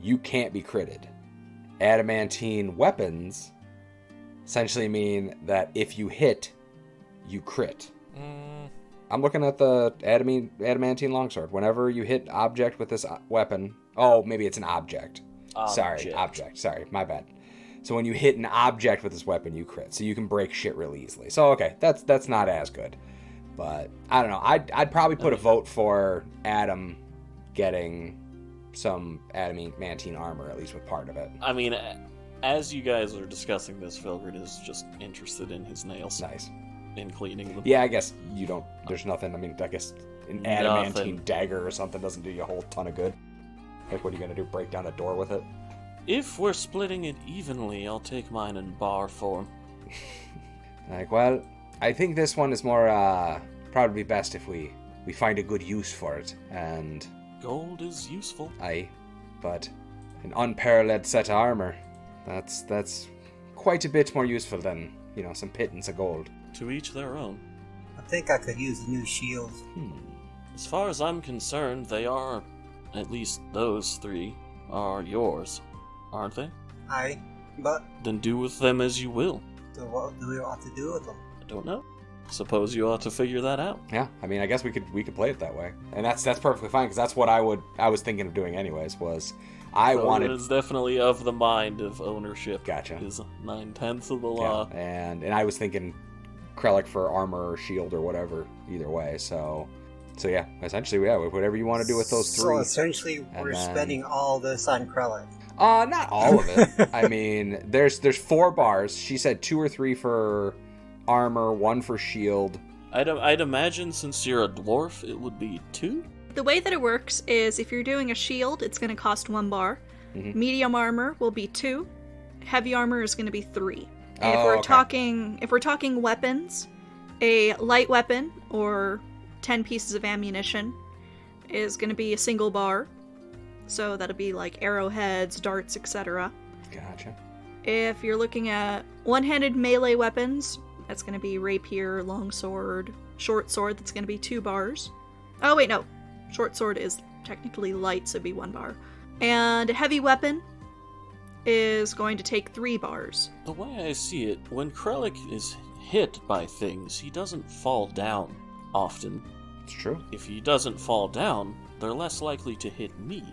you can't be critted. Adamantine weapons essentially mean that if you hit, you crit. I'm looking at the adamantine longsword. Whenever you hit object with this weapon... Oh, maybe it's an object. Object. Sorry, my bad. So when you hit an object with this weapon, you crit. So you can break shit really easily. So, okay, that's not as good. But, I don't know. I'd probably put a vote for Adam getting some adamantine armor, at least with part of it. I mean, as you guys are discussing this, Felgrid is just interested in his nails. Nice. In cleaning them. Yeah, I guess you don't... There's nothing... I mean, I guess an adamantine dagger or something doesn't do you a whole ton of good. Like, what are you going to do? Break down a door with it? If we're splitting it evenly, I'll take mine in bar form. Like, well, I think this one is more, probably best if we find a good use for it, and... Gold is useful. Aye, but an unparalleled set of armor, that's quite a bit more useful than, some pittance of gold. To each their own. I think I could use a new shield. As far as I'm concerned, they are, at least those 3, are yours, aren't they? Aye, but... Then do with them as you will. So what do we want to do with them? I don't know. Suppose you ought to figure that out. Yeah, I mean, I guess we could play it that way, and that's perfectly fine, because that's what I was thinking of doing anyways. It is definitely of the mind of ownership. Gotcha. Is 9/10 of the law. Yeah, and I was thinking Krellick for armor or shield or whatever, either way. So yeah, essentially, whatever you want to do with those 3. So essentially, we're spending all this on Krellick. Not all of it. I mean, there's 4 bars. She said 2 or 3 for armor, 1 for shield. I'd imagine since you're a dwarf, it would be 2? The way that it works is if you're doing a shield, it's going to cost 1 bar. Mm-hmm. Medium armor will be 2. Heavy armor is going to be 3. Oh, If we're talking weapons, a light weapon or 10 pieces of ammunition is going to be a single bar. So that'll be like arrowheads, darts, etc. Gotcha. If you're looking at one-handed melee weapons, that's going to be rapier, longsword, short sword, that's going to be 2 bars. Oh wait, no. Short sword is technically light, so it'd be 1 bar. And a heavy weapon is going to take 3 bars. The way I see it, when Krellick is hit by things, he doesn't fall down often. It's true. If he doesn't fall down, they're less likely to hit me.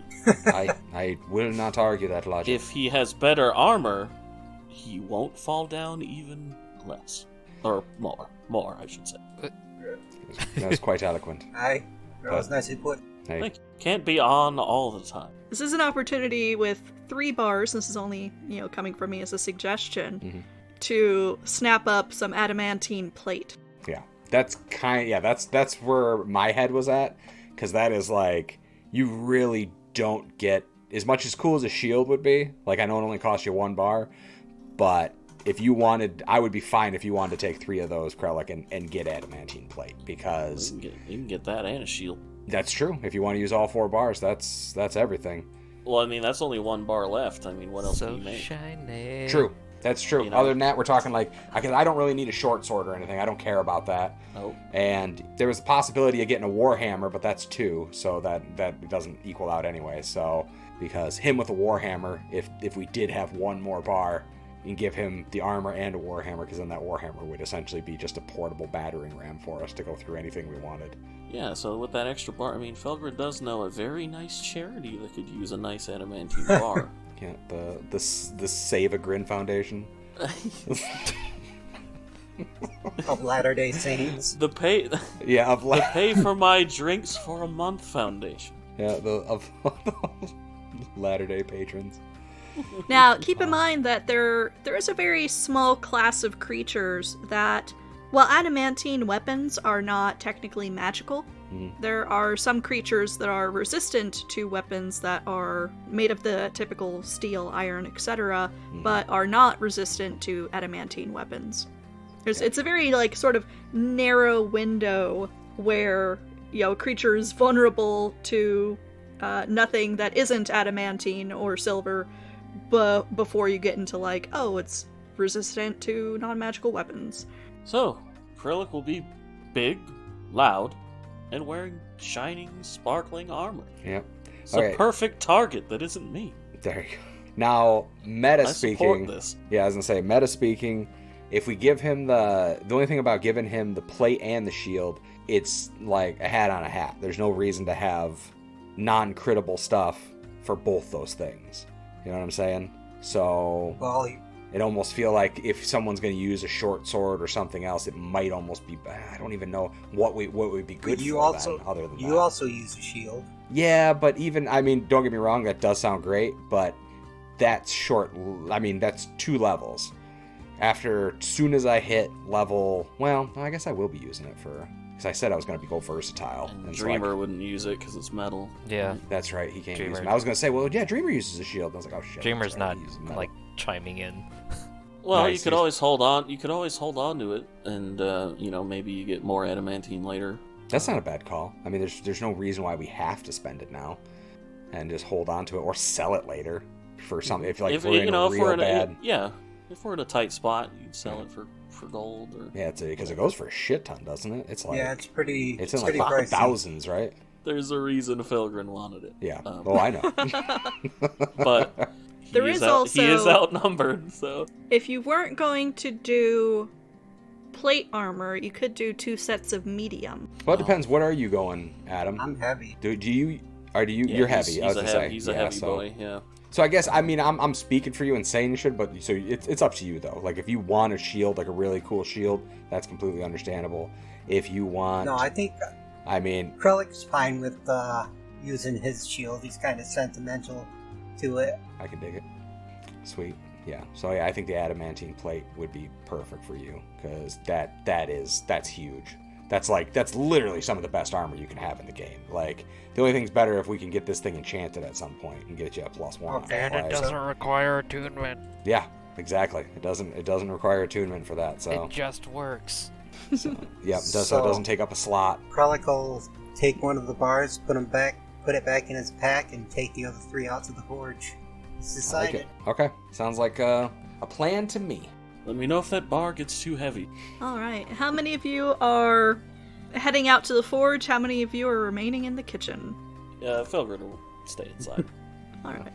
I will not argue that logic. If he has better armor, he won't fall down even less. Or more, I should say. That was quite eloquent. Aye, that was nicely put. Hey. Like, can't be on all the time. This is an opportunity with 3 bars, this is only, coming from me as a suggestion, to snap up some adamantine plate. Yeah, that's that's where my head was at, because that is like, you really don't get, as much as cool as a shield would be, like I know it only costs you 1 bar, but if you wanted, I would be fine if you wanted to take 3 of those, Krellick, and get adamantine plate, because... You can get that and a shield. That's true. If you want to use all 4 bars, that's everything. Well, I mean, that's only 1 bar left. I mean, what else can you make? Shiny. True. That's true. Other than that, we're talking like, because I don't really need a short sword or anything. I don't care about that. Oh. And there was a possibility of getting a warhammer, but that's 2, so that doesn't equal out anyway. So, because him with a warhammer, if we did have 1 more bar, you can give him the armor and a warhammer, because then that warhammer would essentially be just a portable battering ram for us to go through anything we wanted. Yeah, so with that extra bar, I mean, Felgrid does know a very nice charity that could use a nice adamantine bar. Yeah, the Save a Grin Foundation. Of Latter-day Saints. The pay for my drinks for a month foundation. Yeah, of Latter-day patrons. Now, keep in mind that there is a very small class of creatures that, while adamantine weapons are not technically magical, there are some creatures that are resistant to weapons that are made of the typical steel, iron, etc., but are not resistant to adamantine weapons. It's a very, sort of narrow window where, a creature is vulnerable to nothing that isn't adamantine or silver, but before you get into, it's resistant to non-magical weapons. So, Krellick will be big, loud, and wearing shining, sparkling armor. Yep. It's a perfect target that isn't me. There you go. Now, meta speaking. Support this. Yeah, I was gonna say, meta speaking, If we give him the only thing about giving him the plate and the shield, it's like a hat on a hat. There's no reason to have non-critable stuff for both those things. You know what I'm saying? So Well, it almost feel like if someone's going to use a short sword or something else, it might almost be. I don't even know what would be good you for also then, other than you that. also use a shield. Yeah, but even, I mean, don't get me wrong, that does sound great, but that's short. I mean, that's 2 levels. After, soon as I hit level, well, I guess I will be using it for, because I said I was going to go versatile. And And so Dreamer wouldn't use it because it's metal. Yeah. that's right, he can't use Dreamer. it. I was going to say, well, yeah, Dreamer uses a shield. I was like, oh shit. Dreamer's that's right, not he uses metal. like chiming in. Well, Nice. you could always hold on. You could always hold on to it, and maybe you get more adamantine later. That's not a bad call. I mean, there's no reason why we have to spend it now, and just hold on to it or sell it later for something. If we're in a real bad. If we're in a tight spot, you'd sell it for gold or. Yeah, because it goes for a shit ton, doesn't it? It's like Yeah, it's pretty. it's in pretty like pricey. thousands, right? There's a reason Felgrin wanted it. Yeah. Um, Oh, I know. But There he is he is also- outnumbered. So If you weren't going to do plate armor, you could do 2 sets of medium. Well, it depends. What are you going, Adam? I'm heavy. Do you? Are you? yeah, You're he's- heavy. He's, I was a gonna heavy, say. he's a Yeah, heavy so- boy. Yeah. So I guess I'm speaking for you and saying you should, but so it's up to you though. Like if you want a shield, like a really cool shield, that's completely understandable. If you want, No, I think I mean, Krellik's fine with using his shield. He's kind of sentimental to it. I can dig it. Sweet. Yeah. So yeah, I think the adamantine plate would be perfect for you because that's huge. That's literally some of the best armor you can have in the game. Like the only thing's better if we can get this thing enchanted at some point and get you a +1. Okay. And it Otherwise- doesn't require attunement. Yeah, exactly. It doesn't require attunement for that. So, It just works. so yeah, so it So- doesn't take up a slot. Krellik will take one of the bars, put it back in his pack, and take the other 3 out to the forge. It's I like decided. it. Okay, sounds like a plan to me. Let me know if that bar gets too heavy. Alright, how many of you are heading out to the forge? How many of you are remaining in the kitchen? Felgrin will stay inside. Alright.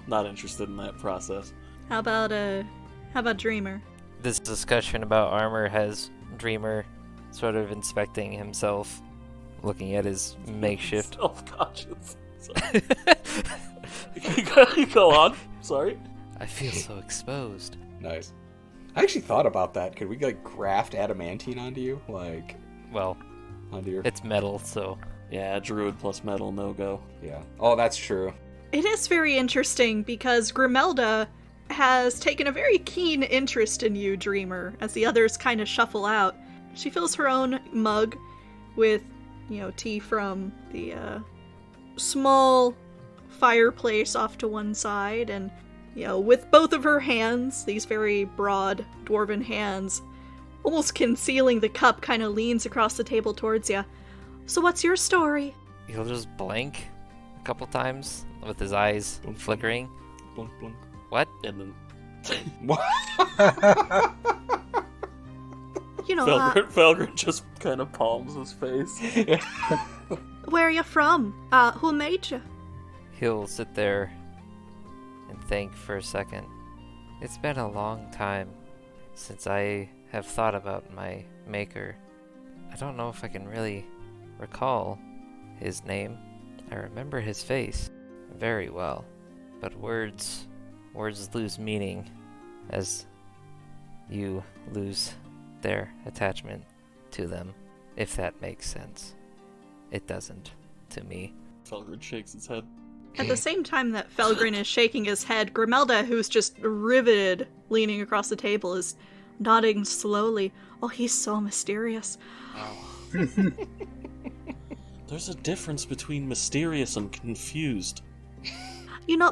Not interested in that process. How about Dreamer? This discussion about armor has Dreamer sort of inspecting himself, looking at his makeshift. Self-conscious. Sorry. Go on. Sorry. I feel so exposed. Nice. I actually thought about that. Could we graft adamantine onto you, Well, onto your? it's metal, so Yeah, druid plus metal, no go. Yeah. Oh, that's true. It is very interesting because Grimelda has taken a very keen interest in you, Dreamer, as the others kind of shuffle out. She fills her own mug with, tea from the small fireplace off to one side, and, with both of her hands, these very broad dwarven hands, almost concealing the cup, kind of leans across the table towards you. So what's your story? he'll just blink a couple times with his eyes flickering. Blunk, blunk. What? And then What? Felgrin just kind of palms his face. Where are you from? Who made you? He'll sit there and think for a second. It's been a long time since I have thought about my maker. I don't know if I can really recall his name. I remember his face very well, but words lose meaning as you lose their attachment to them, if that makes sense. It doesn't to me. Felgrin shakes his head. At the same time that Felgrin is shaking his head, Grimelda, who's just riveted, leaning across the table, is nodding slowly. Oh, he's so mysterious. There's a difference between mysterious and confused.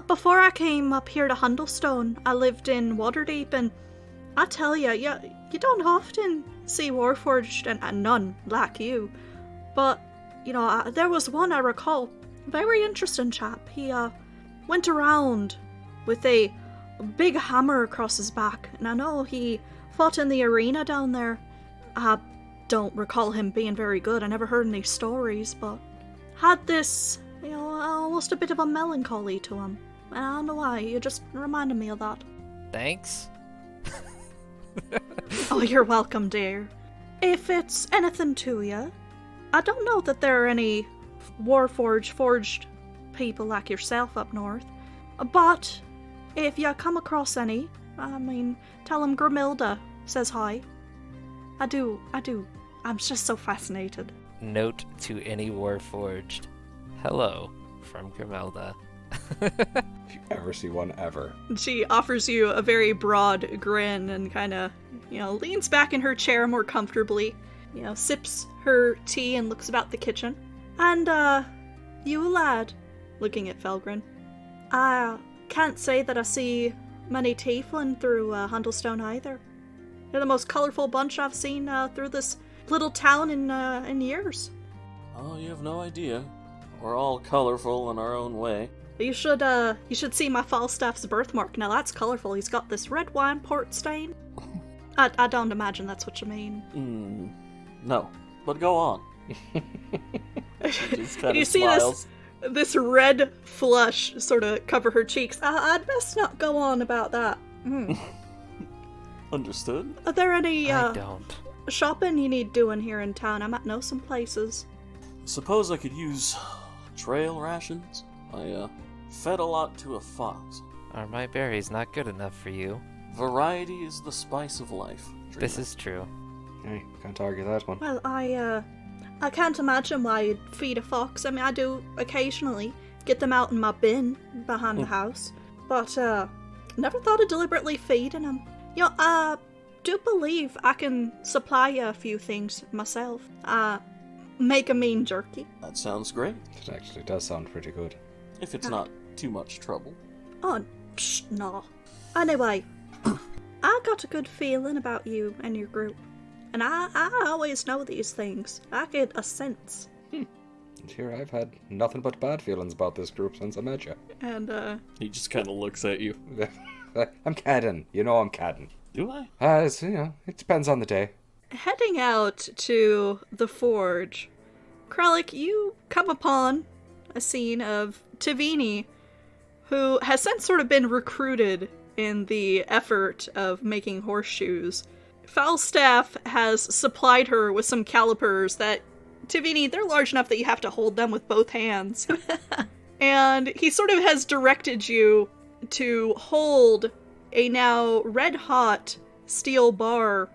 Before I came up here to Hundlestone, I lived in Waterdeep, and I tell you, you don't often see Warforged and none like you. But, there was one I recall, very interesting chap. He, went around with a big hammer across his back, and I know he fought in the arena down there. I don't recall him being very good. I never heard any stories, but had this, almost a bit of a melancholy to him. And I don't know why, you just reminded me of that. Thanks? Oh, you're welcome, dear. If it's anything to you, I don't know that there are any forged people like yourself up north. But if you come across any, tell them Grimilda says hi. I do. I'm just so fascinated. Note to any Warforged. Hello, from Grimelda. If you ever see one ever. She offers you a very broad grin and kind of, leans back in her chair more comfortably, sips her tea and looks about the kitchen. And, you lad, looking at Felgrin, I can't say that I see many tiefling through Hundlestone either. They're the most colorful bunch I've seen through this little town in years. Oh, you have no idea. We're all colorful in our own way. You should see my Falstaff's birthmark. Now that's colorful. He's got this red wine port stain. I don't imagine that's what you mean. No, but go on. She just kind You of see smiles. this red flush sort of cover her cheeks. I'd best not go on about that. Understood? Are there any I don't. shopping you need doing here in town? I might know some places. Suppose I could use trail rations? I fed a lot to a fox. Are my berries not good enough for you? Variety is the spice of life. This is true. Hey, can't argue that one. Well, I can't imagine why you'd feed a fox. I mean, I do occasionally get them out in my bin behind the house, but never thought of deliberately feeding them. I do believe I can supply you a few things myself. Make a mean jerky. That sounds great, It actually does sound pretty good. if it's not too much trouble. Oh, no. Anyway, I got a good feeling about you and your group. And I always know these things. I get a sense. And here I've had nothing but bad feelings about this group since I met you. And, He just kind of looks at you. I'm kidding. I'm kidding. Do I? It depends on the day. heading out to the forge, Kralik, you come upon a scene of Tavini, who has since sort of been recruited in the effort of making horseshoes. Falstaff has supplied her with some calipers that, Tavini, they're large enough that you have to hold them with both hands. And he sort of has directed you to hold a now red-hot steel bar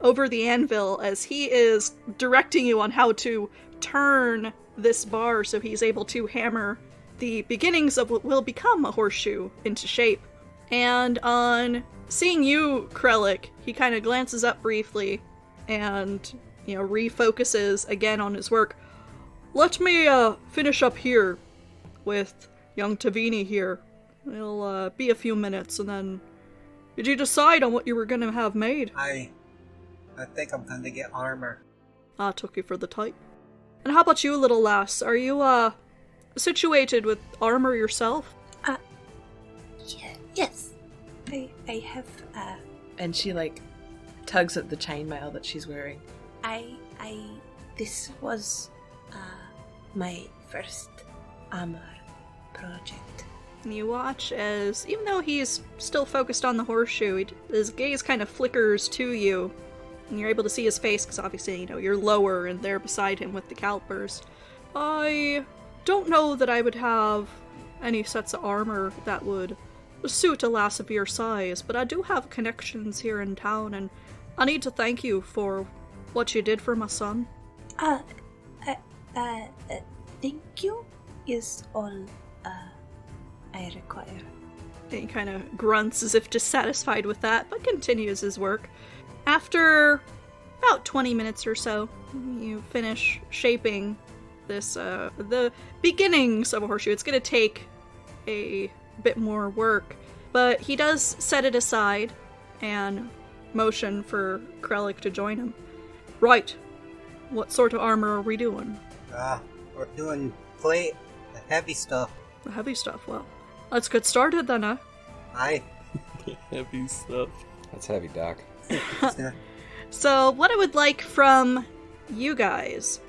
over the anvil as he is directing you on how to turn this bar so he's able to hammer the beginnings of what will become a horseshoe into shape. And on seeing you, Kralik, he kind of glances up briefly and, refocuses again on his work. Let me finish up here with young Tavini here. It'll be a few minutes, and then did you decide on what you were going to have made? I think I'm going to get armor. I took you for the type. And how about you, little lass? Are you situated with armor yourself? Yes. I have, And she, tugs at the chainmail that she's wearing. this was, my first armor project. And you watch as, even though he's still focused on the horseshoe, his gaze kind of flickers to you. And you're able to see his face, because obviously, you're lower and there beside him with the calipers. I don't know that I would have any sets of armor that would suit a lass of your size, but I do have connections here in town, and I need to thank you for what you did for my son. Thank you is all, I require. And he kind of grunts as if dissatisfied with that, but continues his work. After about 20 minutes or so, you finish shaping this, the beginnings of a horseshoe. It's going to take a bit more work, but he does set it aside and motion for Kralik to join him. Right. What sort of armor are we doing? We're doing plate, the heavy stuff. The heavy stuff. Well, let's get started then, huh? Aye. Heavy stuff. That's heavy, Doc. So, what I would like from you guys,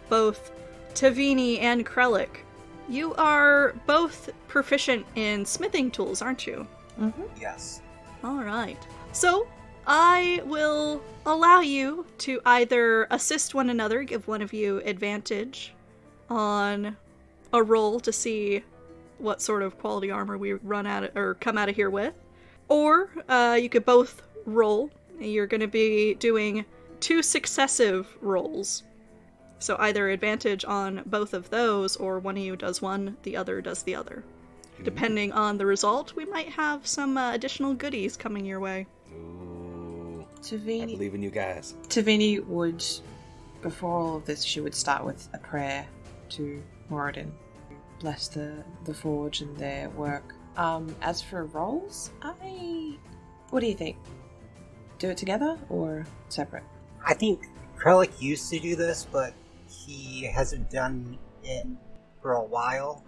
both Tavini and Kralik, you are both proficient in smithing tools, aren't you? Mm-hmm. Yes. Alright. So, I will allow you to either assist one another, give one of you advantage on a roll to see what sort of quality armor we run out or come out of here with, or you could both roll. You're going to be doing 2 successive rolls. So either advantage on both of those, or one of you does one, the other does the other. Depending on the result, we might have some additional goodies coming your way. Ooh. I Tavini believe in you guys. would, before all of this, she would start with a prayer to Moradin. Bless the forge and their work. As for rolls, what do you think? Do it together or separate? I think Krellick used to do this, but he hasn't done it for a while.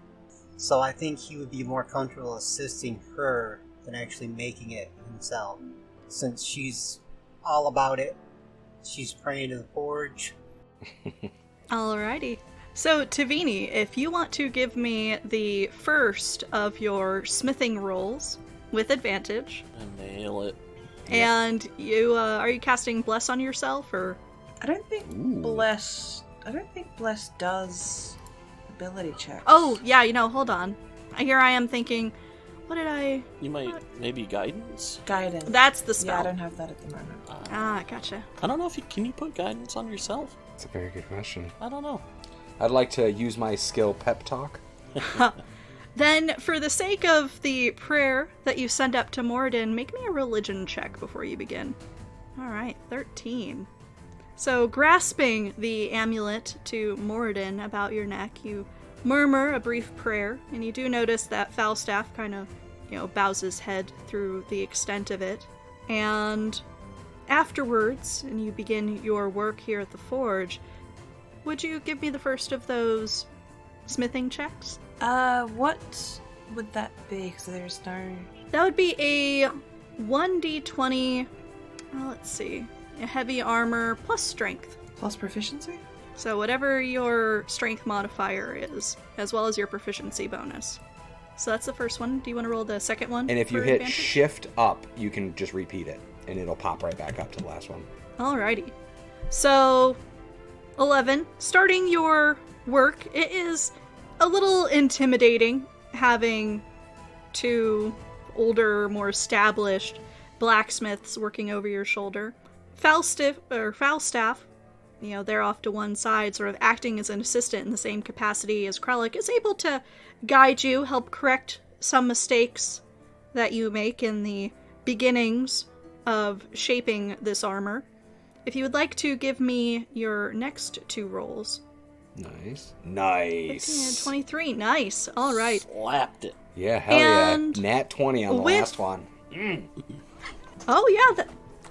So I think he would be more comfortable assisting her than actually making it himself. Since she's all about it, she's praying to the forge. Alrighty. So, Tavini, if you want to give me the first of your smithing rolls with advantage. I nail it. And you, are you casting Bless on yourself, or? I don't think Ooh. Bless does ability checks. Oh, yeah, hold on. Here I am thinking, what did I... You might, maybe guidance? Guidance. That's the spell. Yeah, I don't have that at the moment. Gotcha. I don't know if can you put guidance on yourself? That's a very good question. I don't know. I'd like to use my skill pep talk. Then, for the sake of the prayer that you send up to Moradin, make me a religion check before you begin. Alright, 13. So, grasping the amulet to Moradin about your neck, you murmur a brief prayer, and you do notice that Falstaff kind of, bows his head through the extent of it. And afterwards, and you begin your work here at the forge, would you give me the first of those smithing checks? What would that be? Because there's no... That would be a 1d20, let's see, a heavy armor plus strength. Plus proficiency? So whatever your strength modifier is, as well as your proficiency bonus. So that's the first one. Do you want to roll the second one? And if you for hit advantage? shift up, you can just repeat it, and it'll pop right back up to the last one. Alrighty. So, 11. Starting your work, it is a little intimidating having 2 older, more established blacksmiths working over your shoulder. Falstaff, they're off to one side, sort of acting as an assistant in the same capacity as Krellick, is able to guide you, help correct some mistakes that you make in the beginnings of shaping this armor. If you would like to give me your next 2 rolls. Nice. 15 and Nice. 23. Nice. All right. Slapped it. Yeah, hell And yeah. Nat 20 on the with- last one. Oh, yeah.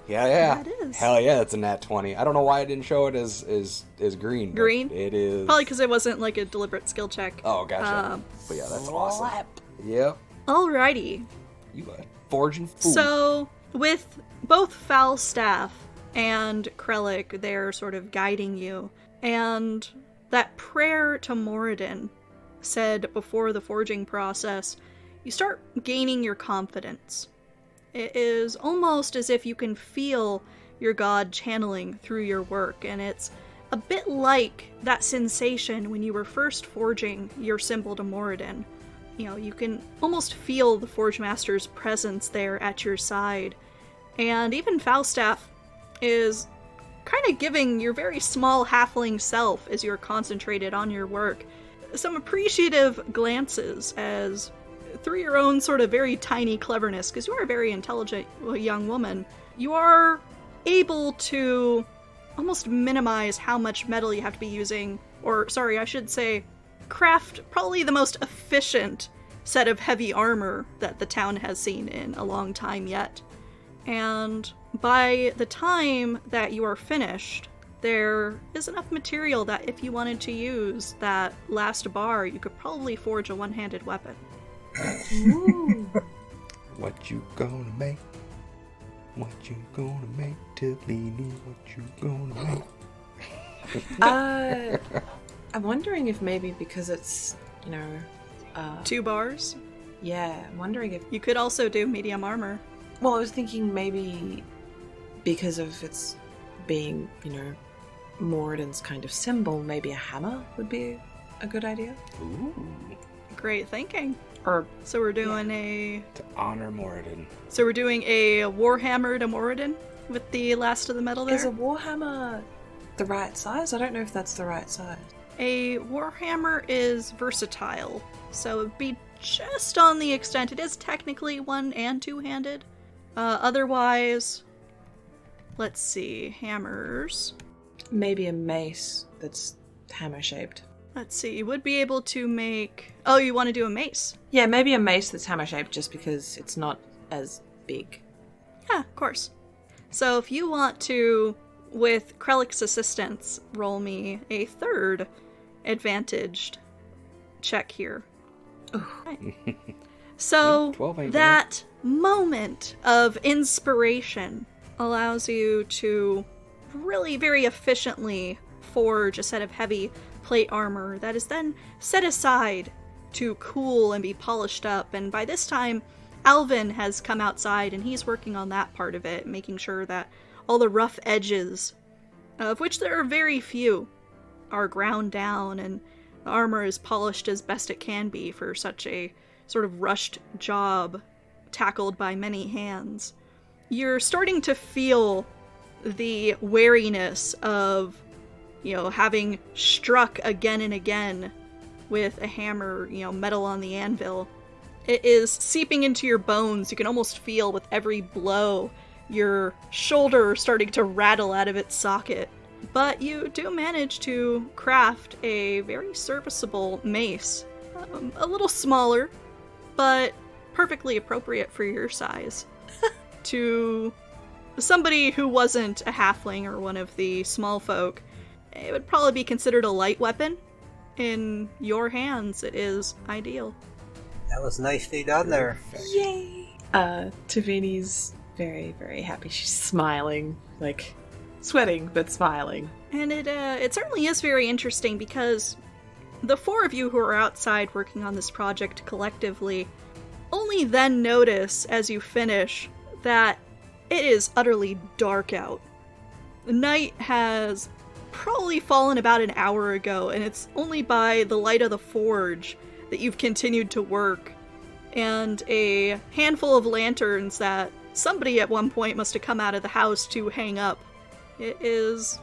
Yeah. That is. Hell yeah, it's a nat 20. I don't know why I didn't show it as green. but Green? It is. Probably because it wasn't like a deliberate skill check. Oh, gotcha. But yeah, that's awesome. Yep. Alrighty. You a forging fool. So, with both Falstaff and Krellick, they're sort of guiding you. And that prayer to Moradin said before the forging process, you start gaining your confidence. It is almost as if you can feel your god channeling through your work, and it's a bit like that sensation when you were first forging your symbol to Moradin. You can almost feel the Forge Master's presence there at your side. And even Falstaff is kind of giving your very small halfling self, as you're concentrated on your work, some appreciative glances as, through your own sort of very tiny cleverness, because you are a very intelligent young woman, you are able to almost minimize how much metal you have to be using, or, sorry, I should say, craft probably the most efficient set of heavy armor that the town has seen in a long time yet. And by the time that you are finished, there is enough material that if you wanted to use that last bar, you could probably forge a one-handed weapon. Ooh. What you gonna make? What you gonna make, Tiffany? What you gonna make? I'm wondering if maybe because it's, 2 bars. yeah, I'm wondering if... You could also do medium armor. Well, I was thinking maybe because of its being, Moradin's kind of symbol, maybe a hammer would be a good idea. Ooh. Great thinking. Or So we're doing To honor Moradin. we're doing a warhammer to Moradin with the last of the metal there. is a warhammer the right size? I don't know if that's the right size. A warhammer is versatile, so it'd be just on the extent. It is technically one and two-handed. Otherwise, let's see, hammers. Maybe a mace that's hammer-shaped. Let's see, you would be able to make... Oh, you want to do a mace? Yeah, maybe a mace that's hammer-shaped just because it's not as big. Yeah, of course. So if you want to, with Krellick's assistance, roll me a third advantaged check here. Right. So 12 ain't that moment of inspiration allows you to really very efficiently forge a set of heavy plate armor that is then set aside to cool and be polished up. And by this time, Alvin has come outside and he's working on that part of it, making sure that all the rough edges, of which there are very few, are ground down and the armor is polished as best it can be for such a sort of rushed job tackled by many hands. You're starting to feel the wariness of, having struck again and again with a hammer, metal on the anvil. It is seeping into your bones. You can almost feel with every blow your shoulder starting to rattle out of its socket. But you do manage to craft a very serviceable mace. A little smaller, but perfectly appropriate for your size. To somebody who wasn't a halfling or one of the small folk, it would probably be considered a light weapon. In your hands, it is ideal. That was nicely done there. Yay! Tavini's very, very happy. She's smiling, sweating, but smiling. And it certainly is very interesting because the four of you who are outside working on this project collectively only then notice as you finish that it is utterly dark out. The night has probably fallen about an hour ago, and it's only by the light of the forge that you've continued to work, and a handful of lanterns that somebody at one point must have come out of the house to hang up. It is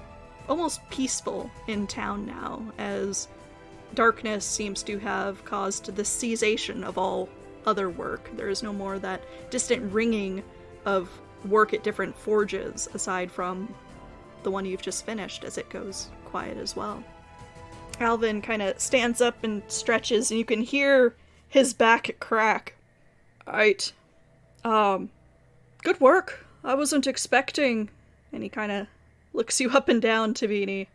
almost peaceful in town now, as darkness seems to have caused the cessation of all other work. There is no more that distant ringing of work at different forges, aside from the one you've just finished, as it goes quiet as well. Alvin kind of stands up and stretches, and you can hear his back crack. Right. Good work. I wasn't expecting... And he kind of looks you up and down, Tavini.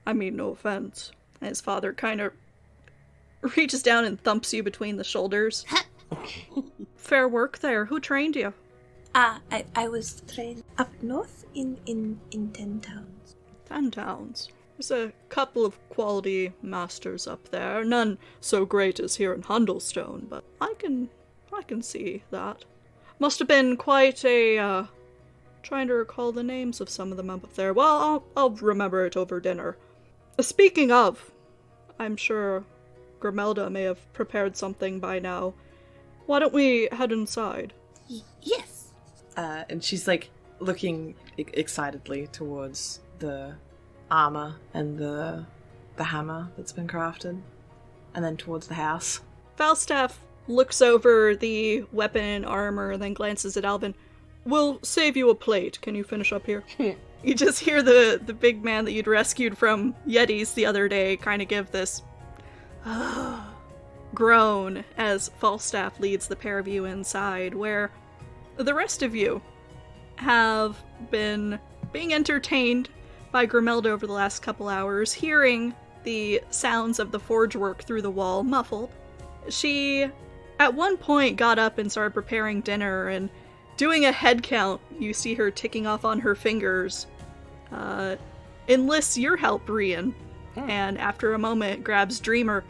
I mean, no offense. And his father kind of reaches down and thumps you between the shoulders. Fair work there. Who trained you? I was trained up north in 10 towns. 10 towns. There's a couple of quality masters up there. None so great as here in Hundlestone, but I can see that. Must have been quite a, trying to recall the names of some of them up there. Well, I'll remember it over dinner. Speaking of, I'm sure Grimelda may have prepared something by now. Why don't we head inside? Yes. And she's looking excitedly towards the armor and the hammer that's been crafted, and then towards the house. Falstaff looks over the weapon and armor, then glances at Alvin. We'll save you a plate. Can you finish up here? You just hear the big man that you'd rescued from Yetis the other day kind of give this groan as Falstaff leads the pair of you inside, where the rest of you have been being entertained by Grimelda over the last couple hours, hearing the sounds of the forge work through the wall, muffled. She, at one point, got up and started preparing dinner, and doing a head count, you see her ticking off on her fingers, enlists your help, Rian, and after a moment grabs Dreamer.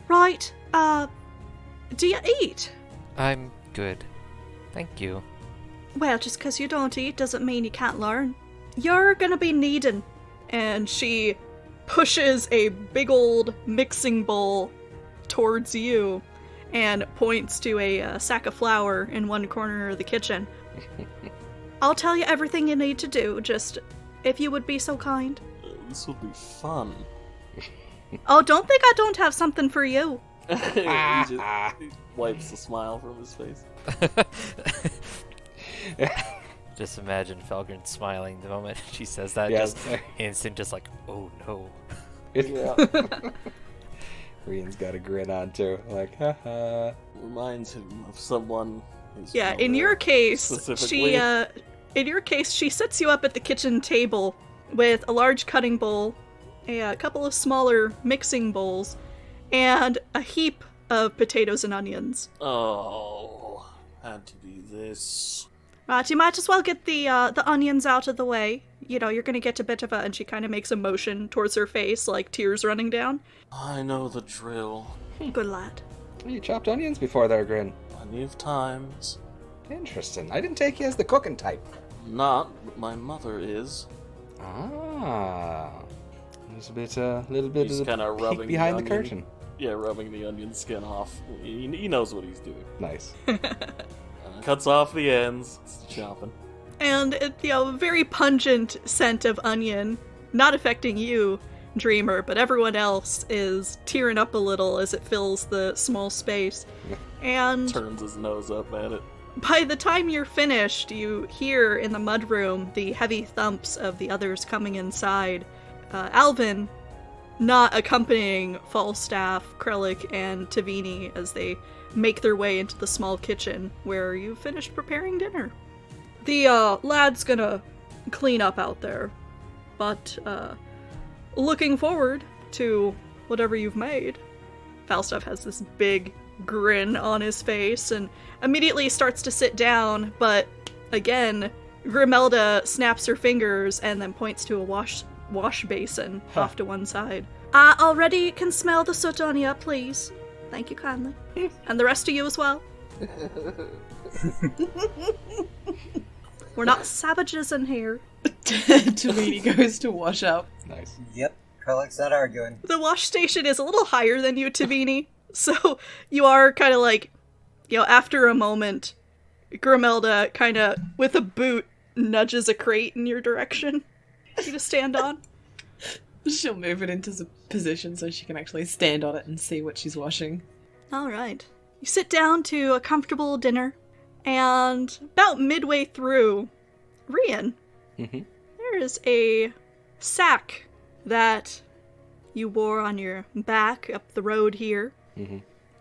Right, do you eat? I'm good. Thank you. Well, just 'cause you don't eat doesn't mean you can't learn. You're gonna be needing. And she pushes a big old mixing bowl towards you and points to a sack of flour in one corner of the kitchen. I'll tell you everything you need to do, just if you would be so kind. This would be fun. Oh, don't think I don't have something for you. He wipes the smile from his face. Just imagine Felgrin smiling the moment she says that. Yeah, just instant, just like, oh no. Yeah. Rian's got a grin on too, like, haha. Reminds him of someone. His Yeah, in mother, your case, specifically. she sets you up at the kitchen table with a large cutting bowl, a couple of smaller mixing bowls, and a heap of potatoes and onions. Oh, had to be this. Right, you might as well get the onions out of the way. You know, you're gonna get a bit of a... And she kind of makes a motion towards her face, like tears running down. I know the drill. Good lad. You chopped onions before there, Grin. Plenty of times. Interesting. I didn't take you as the cooking type. Not, but my mother is. Ah. There's a little bit He's of kinda the rubbing peek the behind the onion. curtain. Yeah, rubbing the onion skin off. He knows what he's doing. Nice. Cuts off the ends. It's chopping. And, a very pungent scent of onion, not affecting you, Dreamer, but everyone else is tearing up a little as it fills the small space. And Turns his nose up at it. by the time you're finished, you hear in the mudroom the heavy thumps of the others coming inside. Alvin not accompanying Falstaff, Krellick, and Tavini as they make their way into the small kitchen where you've finished preparing dinner. The lad's gonna clean up out there, but looking forward to whatever you've made. Falstaff has this big grin on his face and immediately starts to sit down, but again, Grimelda snaps her fingers and then points to a wash basin off to one side. I already can smell the soot on you, please. Thank you kindly. And the rest of you as well. We're not savages in here. Tavini goes to wash up. Nice. Yep, Krellick's not arguing. The wash station is a little higher than you, Tavini, so you are kind of like, after a moment, Grimelda kind of, with a boot, nudges a crate in your direction for you to stand on. She'll move it into the position so she can actually stand on it and see what she's washing. Alright. You sit down to a comfortable dinner, and about midway through, Rian, there is a sack that you wore on your back up the road here.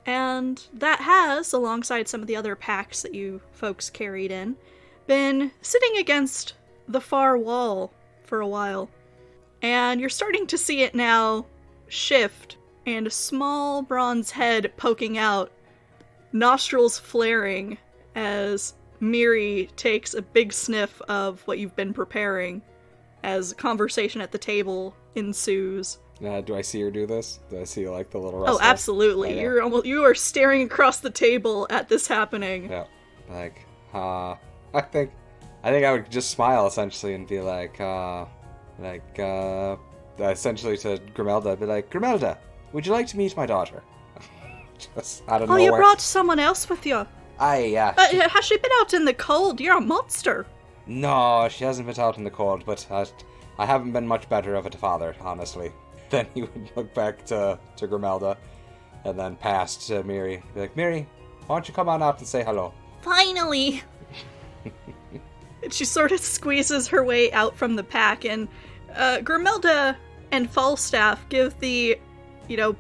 And that has, alongside some of the other packs that you folks carried in, been sitting against the far wall for a while. And you're starting to see it now shift, and a small bronze head poking out, nostrils flaring, as Miri takes a big sniff of what you've been preparing, as conversation at the table ensues. Do I see her do this? Do I see like the little rustle? Oh, absolutely. Oh, yeah. You are staring across the table at this happening. Yeah. Like, I think I would just smile essentially and be like, essentially to Grimelda, I'd be like, Grimelda, would you like to meet my daughter? Just out of Oh, nowhere. you brought someone else with you. Has she been out in the cold? You're a monster. No, she hasn't been out in the cold, but I haven't been much better of a father, honestly. Then he would look back to Grimelda, and then pass to Miri. Be like, Miri, why don't you come on out and say hello? Finally! And she sort of squeezes her way out from the pack, and Grimelda and Falstaff give the,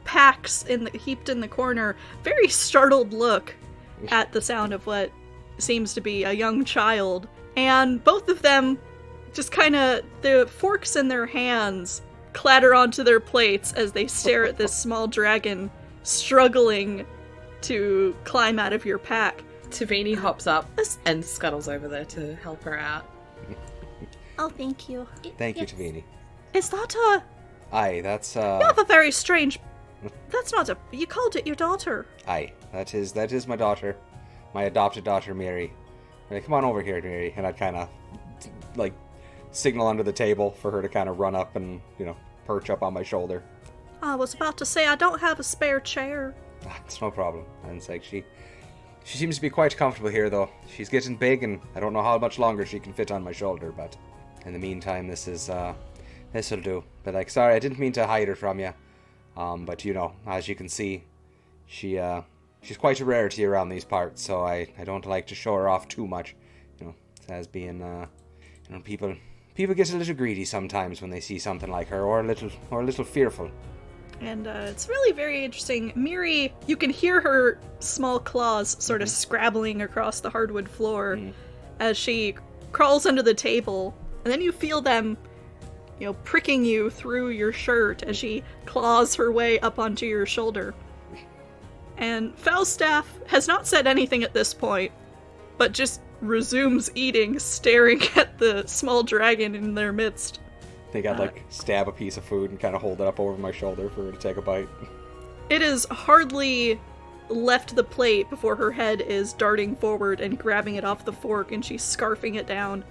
packs heaped in the corner very startled look at the sound of what seems to be a young child. And both of them just kind of, the forks in their hands clatter onto their plates as they stare at this small dragon struggling to climb out of your pack. Tavini hops up and scuttles over there to help her out. Oh, thank you. Thank you, Tavini. Is that Aye, that's You have a very strange... That's not a... You called it your daughter. Aye, that is my daughter. My adopted daughter, Miri. Like, come on over here, Mary. And I'd kind of, like, signal under the table for her to kind of run up and, perch up on my shoulder. I was about to say, I don't have a spare chair. It's no problem. And it's like, she seems to be quite comfortable here, though. She's getting big, and I don't know how much longer she can fit on my shoulder, but in the meantime, this'll do. But, like, sorry, I didn't mean to hide her from you. But, as you can see, she's quite a rarity around these parts, so I don't like to show her off too much. As being, people get a little greedy sometimes when they see something like her, or a little fearful. And it's really very interesting. Miri, you can hear her small claws sort of scrabbling across the hardwood floor as she crawls under the table, and then you feel them, pricking you through your shirt as she claws her way up onto your shoulder. And Falstaff has not said anything at this point, but just resumes eating, staring at the small dragon in their midst. I think I'd stab a piece of food and kind of hold it up over my shoulder for her to take a bite. It is hardly left the plate before her head is darting forward and grabbing it off the fork, and she's scarfing it down.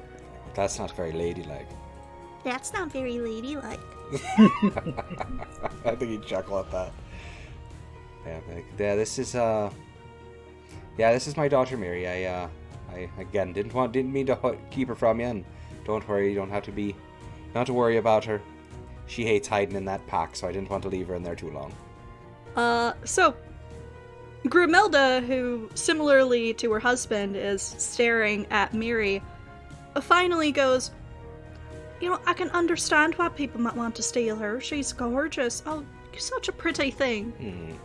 That's not very ladylike. That's not very ladylike. I think he'd chuckle at that. This is my daughter Mary. I again didn't mean to keep her from you, and don't worry, you don't have to worry about her. She hates hiding in that pack, so I didn't want to leave her in there too long. So Grimelda, who similarly to her husband is staring at Miri, finally goes, I can understand why people might want to steal her. She's gorgeous. Oh, such a pretty thing.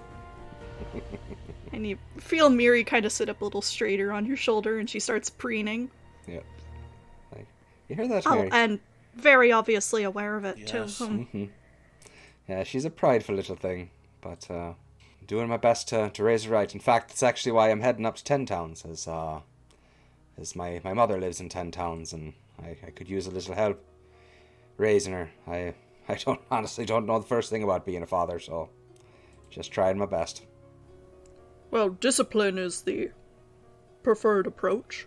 And you feel Miri kind of sit up a little straighter on your shoulder, and she starts preening. Yep. You hear that, Mary? Oh, and very obviously aware of it, Yes. too. Yeah, she's a prideful little thing, but doing my best to raise her right. In fact, that's actually why I'm heading up to 10 Towns, as my mother lives in 10 Towns, and I could use a little help raising her. I honestly don't know the first thing about being a father, so just trying my best. Well, discipline is the preferred approach,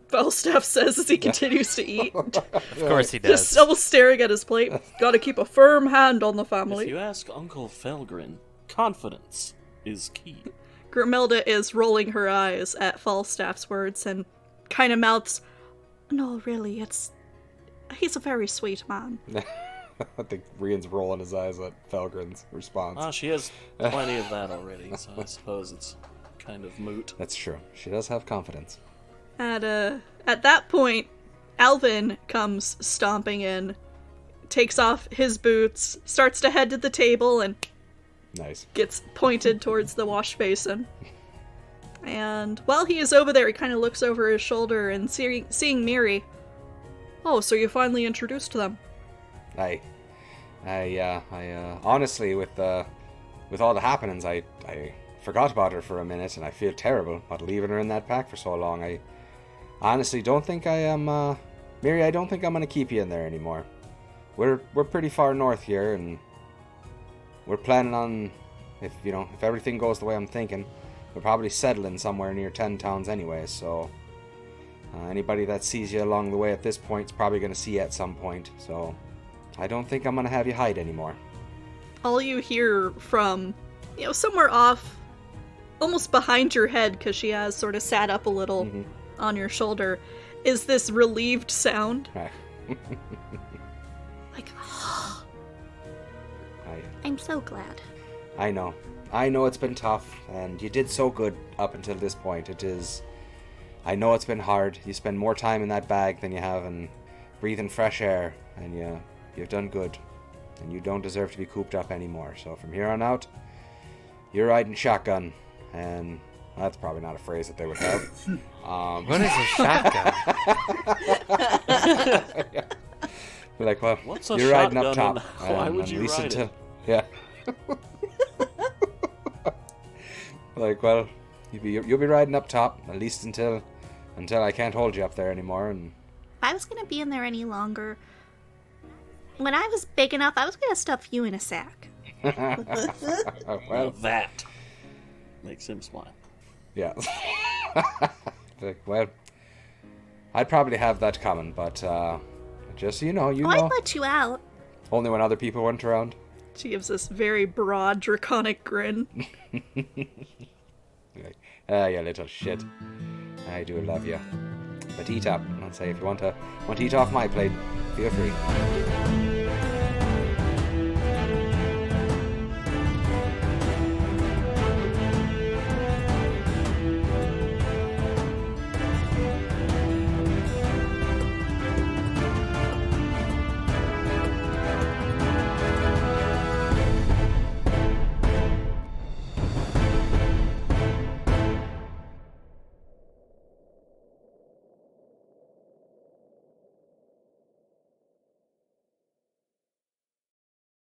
Falstaff says as he continues to eat. Of course he does. Just still staring at his plate. Gotta keep a firm hand on the family. If you ask Uncle Felgrin, confidence is key. Grimelda is rolling her eyes at Falstaff's words and kind of mouths, "No, really, he's a very sweet man." I think Rian's rolling his eyes at Felgrin's response. She has plenty of that already, so I suppose it's kind of moot. That's true. She does have confidence. At that point, Alvin comes stomping in, takes off his boots, starts to head to the table, and Nice. gets pointed towards the wash basin. And while he is over there, he kind of looks over his shoulder and seeing Miri. "Oh, so you finally introduced them?" I honestly, with all the happenings, I forgot about her for a minute, and I feel terrible about leaving her in that pack for so long. I honestly don't think I am, Mary, I don't think I'm gonna keep you in there anymore. We're pretty far north here, and we're planning on, if everything goes the way I'm thinking, we're probably settling somewhere near 10 Towns anyway, so anybody that sees you along the way at this point is probably gonna see you at some point, so I don't think I'm gonna have you hide anymore. All you hear from, somewhere off, almost behind your head, because she has sort of sat up a little on your shoulder, is this relieved sound. Like, I'm so glad. I know it's been tough, and you did so good up until this point. I know it's been hard. You spend more time in that bag than you have in breathing fresh air, and you've done good, and you don't deserve to be cooped up anymore. So from here on out, you're riding shotgun, and that's probably not a phrase that they would have. What is a shotgun? Yeah. Be like, well, What's a you're riding up shotgun top. and why would you ride it? Yeah. Like, well, you'll be riding up top, at least until I can't hold you up there anymore. And If I was gonna be in there any longer, when I was big enough, I was gonna stuff you in a sack. well, That makes him smile. yeah. Like, well, I'd probably have that coming, but just so you know, I'd let you out. Only when other people weren't around. She gives this very broad, draconic grin. Like, you little shit. I do love you. But eat up. I'd say if you want to eat off my plate, feel free.